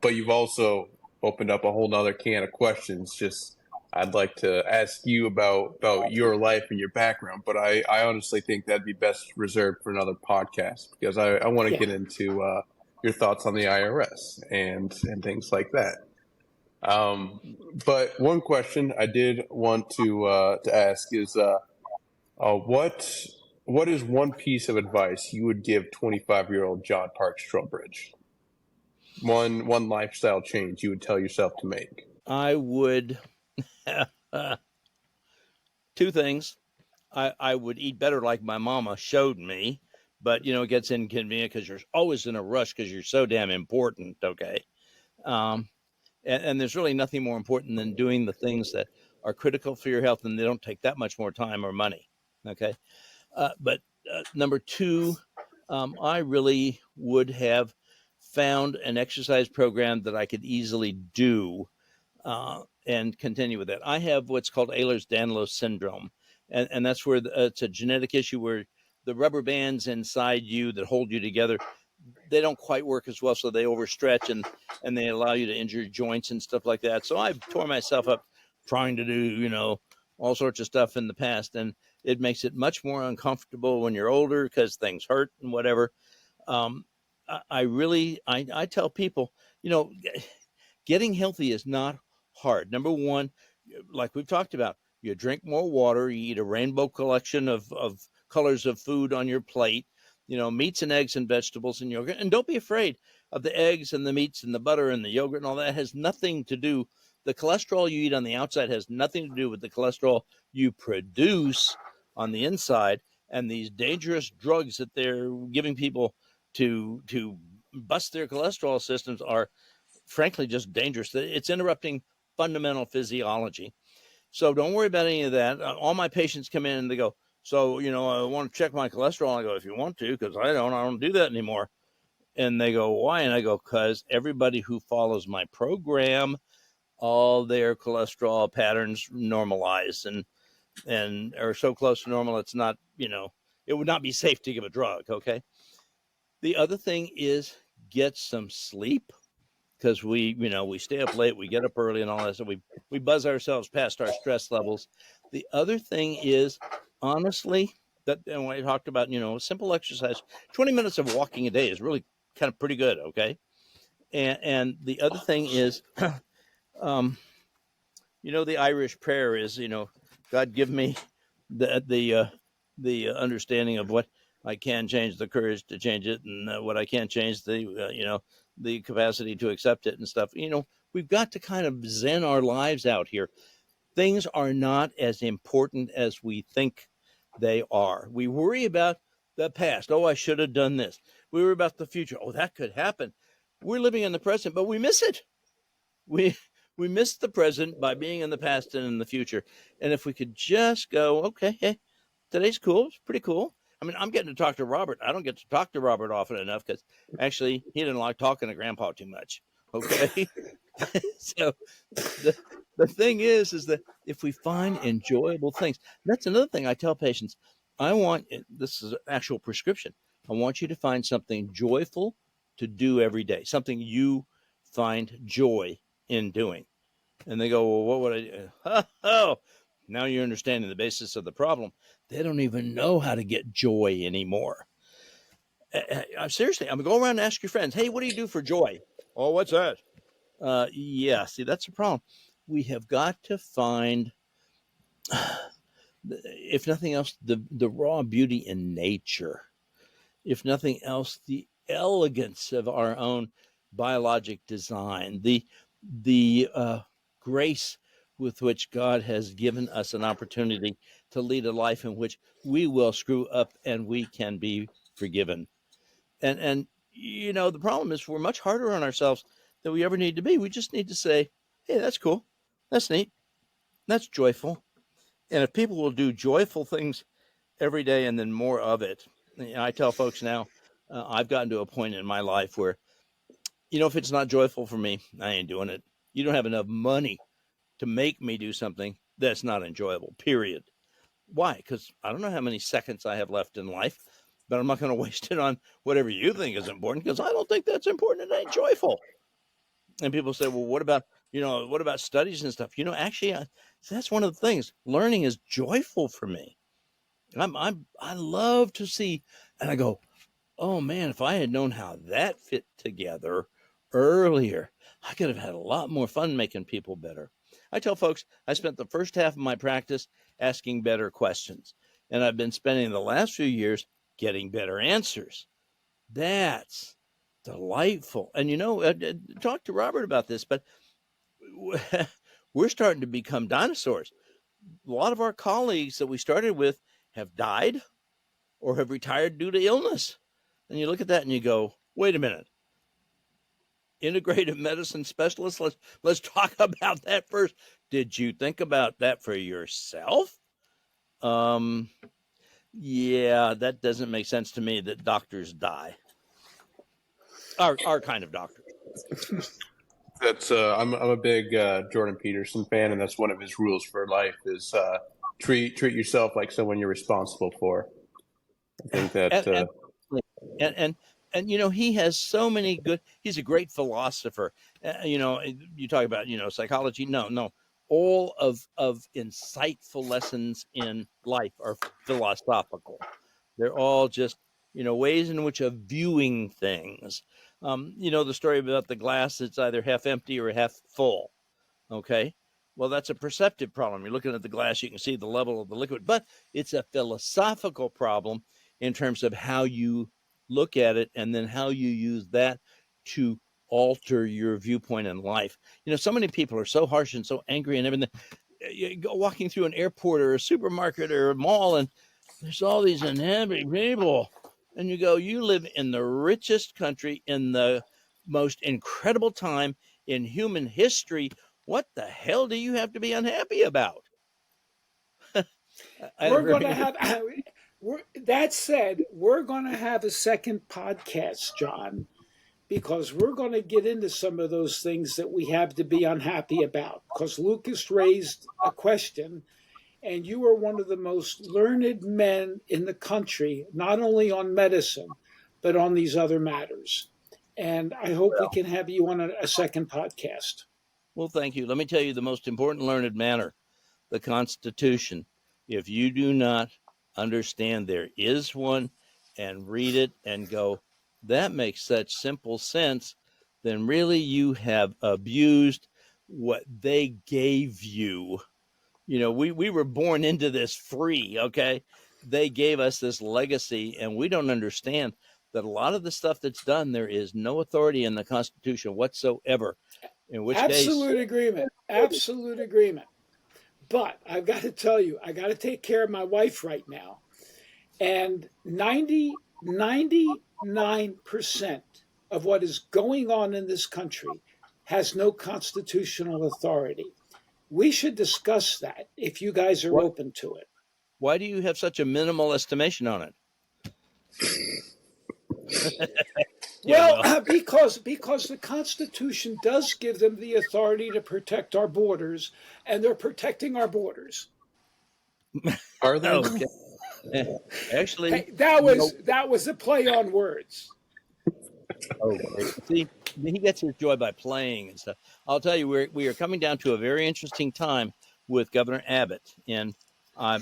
S1: But you've also opened up a whole nother can of questions. Just, I'd like to ask you about your life and your background, but I honestly think that'd be best reserved for another podcast, because I want to get into your thoughts on the IRS and things like that. But one question I did want to ask is, what is one piece of advice you would give 25-year-old John Parks Trowbridge? One lifestyle change you would tell yourself to make.
S3: I would two things. I would eat better like my mama showed me, but it gets inconvenient because you're always in a rush because you're so damn important. Okay. And there's really nothing more important than doing the things that are critical for your health, and they don't take that much more time or money. Okay. But number two, I really would have found an exercise program that I could easily do and continue with that. I have what's called Ehlers-Danlos syndrome, and that's where it's a genetic issue where the rubber bands inside you that hold you together, they don't quite work as well, so they overstretch and they allow you to injure joints and stuff like that. So I've tore myself up trying to do, all sorts of stuff in the past, and it makes it much more uncomfortable when you're older because things hurt and whatever. I tell people, getting healthy is not hard. Number one, like we've talked about, you drink more water, you eat a rainbow collection of colors of food on your plate, meats and eggs and vegetables and yogurt. And don't be afraid of the eggs and the meats and the butter and the yogurt and all that. It has nothing to do. The cholesterol you eat on the outside has nothing to do with the cholesterol you produce on the inside. And these dangerous drugs that they're giving people to bust their cholesterol systems are frankly just dangerous. It's interrupting fundamental physiology. So don't worry about any of that. All my patients come in and they go, so, I want to check my cholesterol. I go, if you want to, because I don't do that anymore. And they go, why? And I go, because everybody who follows my program, all their cholesterol patterns normalize and are so close to normal. It's not, it would not be safe to give a drug. Okay. The other thing is get some sleep, because we stay up late, we get up early and all that. So we buzz ourselves past our stress levels. The other thing is, honestly, and when I talked about, simple exercise, 20 minutes of walking a day is really kind of pretty good. Okay. And the other thing is, the Irish prayer is, God, give me the understanding of what I can change, the courage to change it, and what I can't change, the capacity to accept it and stuff. We've got to kind of zen our lives out here. Things are not as important as we think they are. We worry about the past. Oh, I should have done this. We worry about the future. Oh, that could happen. We're living in the present, but we miss it. We miss the present by being in the past and in the future. And if we could just go, okay, hey, today's cool. It's pretty cool. I mean, I'm getting to talk to Robert. I don't get to talk to Robert often enough because actually he didn't like talking to Grandpa too much. Okay. So the thing is that if we find enjoyable things, that's another thing I tell patients. This is an actual prescription. I want you to find something joyful to do every day, something you find joy in doing. And they go, well, what would I do? Oh, now you're understanding the basis of the problem. They don't even know how to get joy anymore. Seriously, I'm going to go around and ask your friends, hey, what do you do for joy? Oh, what's that? Yeah, see, that's the problem. We have got to find, if nothing else, the raw beauty in nature. If nothing else, the elegance of our own biologic design, the grace with which God has given us an opportunity to lead a life in which we will screw up and we can be forgiven. And the problem is we're much harder on ourselves than we ever need to be. We just need to say, hey, that's cool. That's neat. That's joyful. And if people will do joyful things every day and then more of it, I tell folks now, I've gotten to a point in my life where, if it's not joyful for me, I ain't doing it. You don't have enough money to make me do something that's not enjoyable, period. Why? Because I don't know how many seconds I have left in life, but I'm not going to waste it on whatever you think is important, because I don't think that's important. It ain't joyful. And people say, well, what about studies and stuff? Actually, that's one of the things. Learning is joyful for me. I love to see, and I go, oh man, if I had known how that fit together earlier, I could have had a lot more fun making people better. I tell folks I spent the first half of my practice asking better questions, and I've been spending the last few years getting better answers. That's delightful. And talk to Robert about this, but we're starting to become dinosaurs. A lot of our colleagues that we started with have died or have retired due to illness. And you look at that and you go, wait a minute. Integrative medicine specialist, let's talk about that first. Did you think about that for yourself? Yeah, that doesn't make sense to me that doctors die. Our kind of doctors.
S1: That's I'm a big Jordan Peterson fan, and that's one of his rules for life is treat yourself like someone you're responsible for. I think that
S3: and he has so many good. He's a great philosopher. You talk about psychology. No, all of insightful lessons in life are philosophical. They're all just ways in which of viewing things. The story about the glass that's either half empty or half full. Okay. Well, that's a perceptive problem. You're looking at the glass, you can see the level of the liquid, but it's a philosophical problem in terms of how you look at it and then how you use that to alter your viewpoint in life. So many people are so harsh and so angry and everything. You go walking through an airport or a supermarket or a mall, and there's all these unhappy people. And you go, you live in the richest country in the most incredible time in human history. What the hell do you have to be unhappy about?
S2: We're going to have, that said, we're going to have a second podcast, John, because we're going to get into some of those things that we have to be unhappy about. Because Lucas raised a question, and you are one of the most learned men in the country, not only on medicine, but on these other matters. And I hope we can have you on a second podcast.
S3: Well, thank you. Let me tell you the most important learned matter, the Constitution. If you do not understand there is one and read it and go, that makes such simple sense, then really you have abused what they gave you. We were born into this free, okay? They gave us this legacy, and we don't understand that a lot of the stuff that's done, there is no authority in the Constitution whatsoever. In which
S2: Absolute
S3: case,
S2: agreement. Absolute agreement. But I've got to tell you, I got to take care of my wife right now. And 99% of what is going on in this country has no constitutional authority. We should discuss that if you guys are open to it.
S3: Why do you have such a minimal estimation on it?
S2: Well, because the Constitution does give them the authority to protect our borders, and they're protecting our borders.
S1: Are they?
S3: Okay. Actually,
S2: hey, that was a play on words.
S3: Oh, see, he gets his joy by playing and stuff. I'll tell you, we are coming down to a very interesting time with Governor Abbott, and I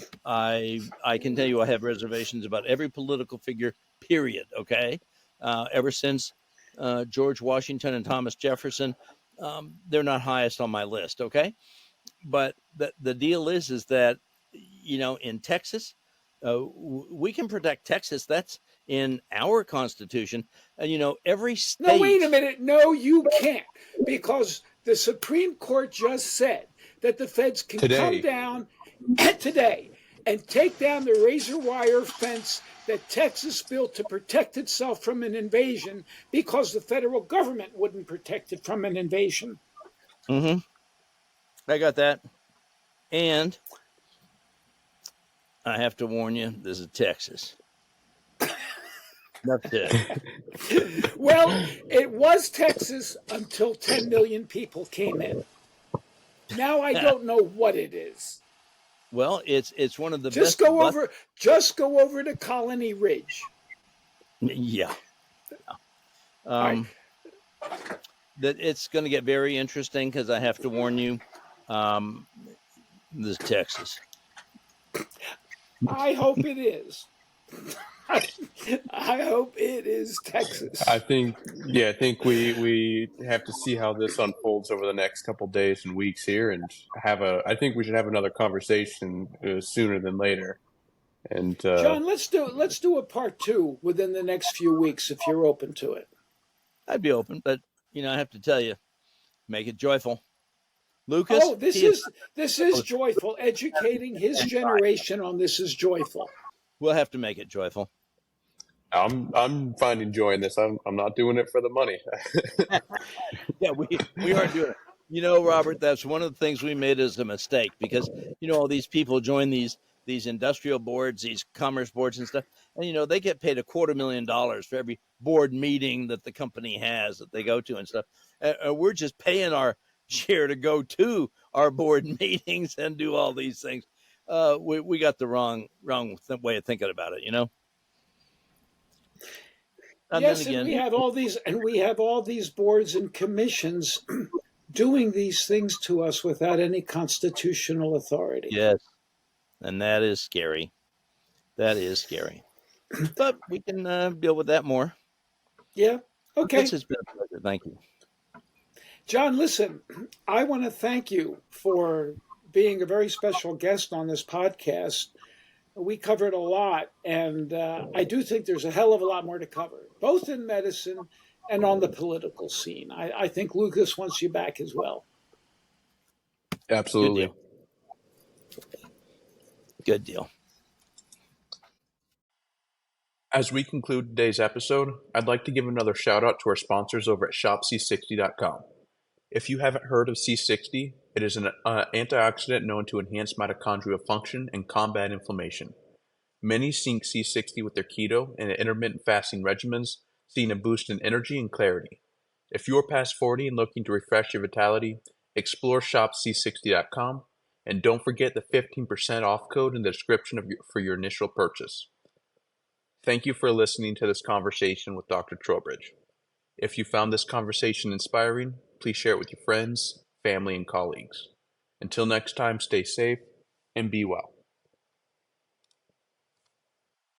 S3: can tell you I have reservations about every political figure. Period. Okay. Ever since George Washington and Thomas Jefferson, they're not highest on my list, okay? But the deal is that, in Texas, we can protect Texas. That's in our Constitution. And, every state...
S2: No, wait a minute. No, you can't. Because the Supreme Court just said that the feds can come down today and take down the razor wire fence that Texas built to protect itself from an invasion because the federal government wouldn't protect it from an invasion.
S3: Mm-hmm. I got that. And I have to warn you, this is Texas. That's it.
S2: Well, it was Texas until 10 million people came in. Now I don't know what it is.
S3: Well, it's one of the
S2: best. Just go over to Colony Ridge.
S3: Yeah. That it's going to get very interesting because I have to warn you, this is Texas.
S2: I hope it is. I hope it is Texas.
S1: I think we have to see how this unfolds over the next couple of days and weeks here, and I think we should have another conversation sooner than later. And
S2: John, let's do a part 2 within the next few weeks if you're open to it.
S3: I'd be open, but I have to tell you, make it joyful. Lucas.
S2: Oh, this is joyful. Educating his generation on this is joyful.
S3: We'll have to make it joyful.
S1: I'm finding joy in this. I'm not doing it for the money.
S3: Yeah, we aren't doing it. Robert, that's one of the things we made as a mistake because all these people join these industrial boards, these commerce boards and stuff, and they get paid $250,000 for every board meeting that the company has that they go to and stuff. And we're just paying our share to go to our board meetings and do all these things. We got the wrong way of thinking about it, And
S2: Yes,
S3: then
S2: and
S3: again,
S2: we have all these boards and commissions doing these things to us without any constitutional authority.
S3: yes, and that is scary. That is scary. But we can deal with that more.
S2: Yeah.
S3: This
S2: Okay.
S3: has been a pleasure. Thank you.
S2: John, listen, I want to thank you for being a very special guest on this podcast. We covered a lot, and I do think there's a hell of a lot more to cover, both in medicine and on the political scene. I think Lucas wants you back as well.
S3: Good
S1: Absolutely.
S3: deal. Good deal.
S1: As we conclude today's episode, I'd like to give another shout out to our sponsors over at shopc60.com. If you haven't heard of C60, it is an antioxidant known to enhance mitochondrial function and combat inflammation. Many sync C60 with their keto and intermittent fasting regimens, seeing a boost in energy and clarity. If you're past 40 and looking to refresh your vitality, explore shopc60.com, and don't forget the 15% off code in the description for your initial purchase. Thank you for listening to this conversation with Dr. Trowbridge. If you found this conversation inspiring, please share it with your friends, family, and colleagues. Until next time, stay safe and be well.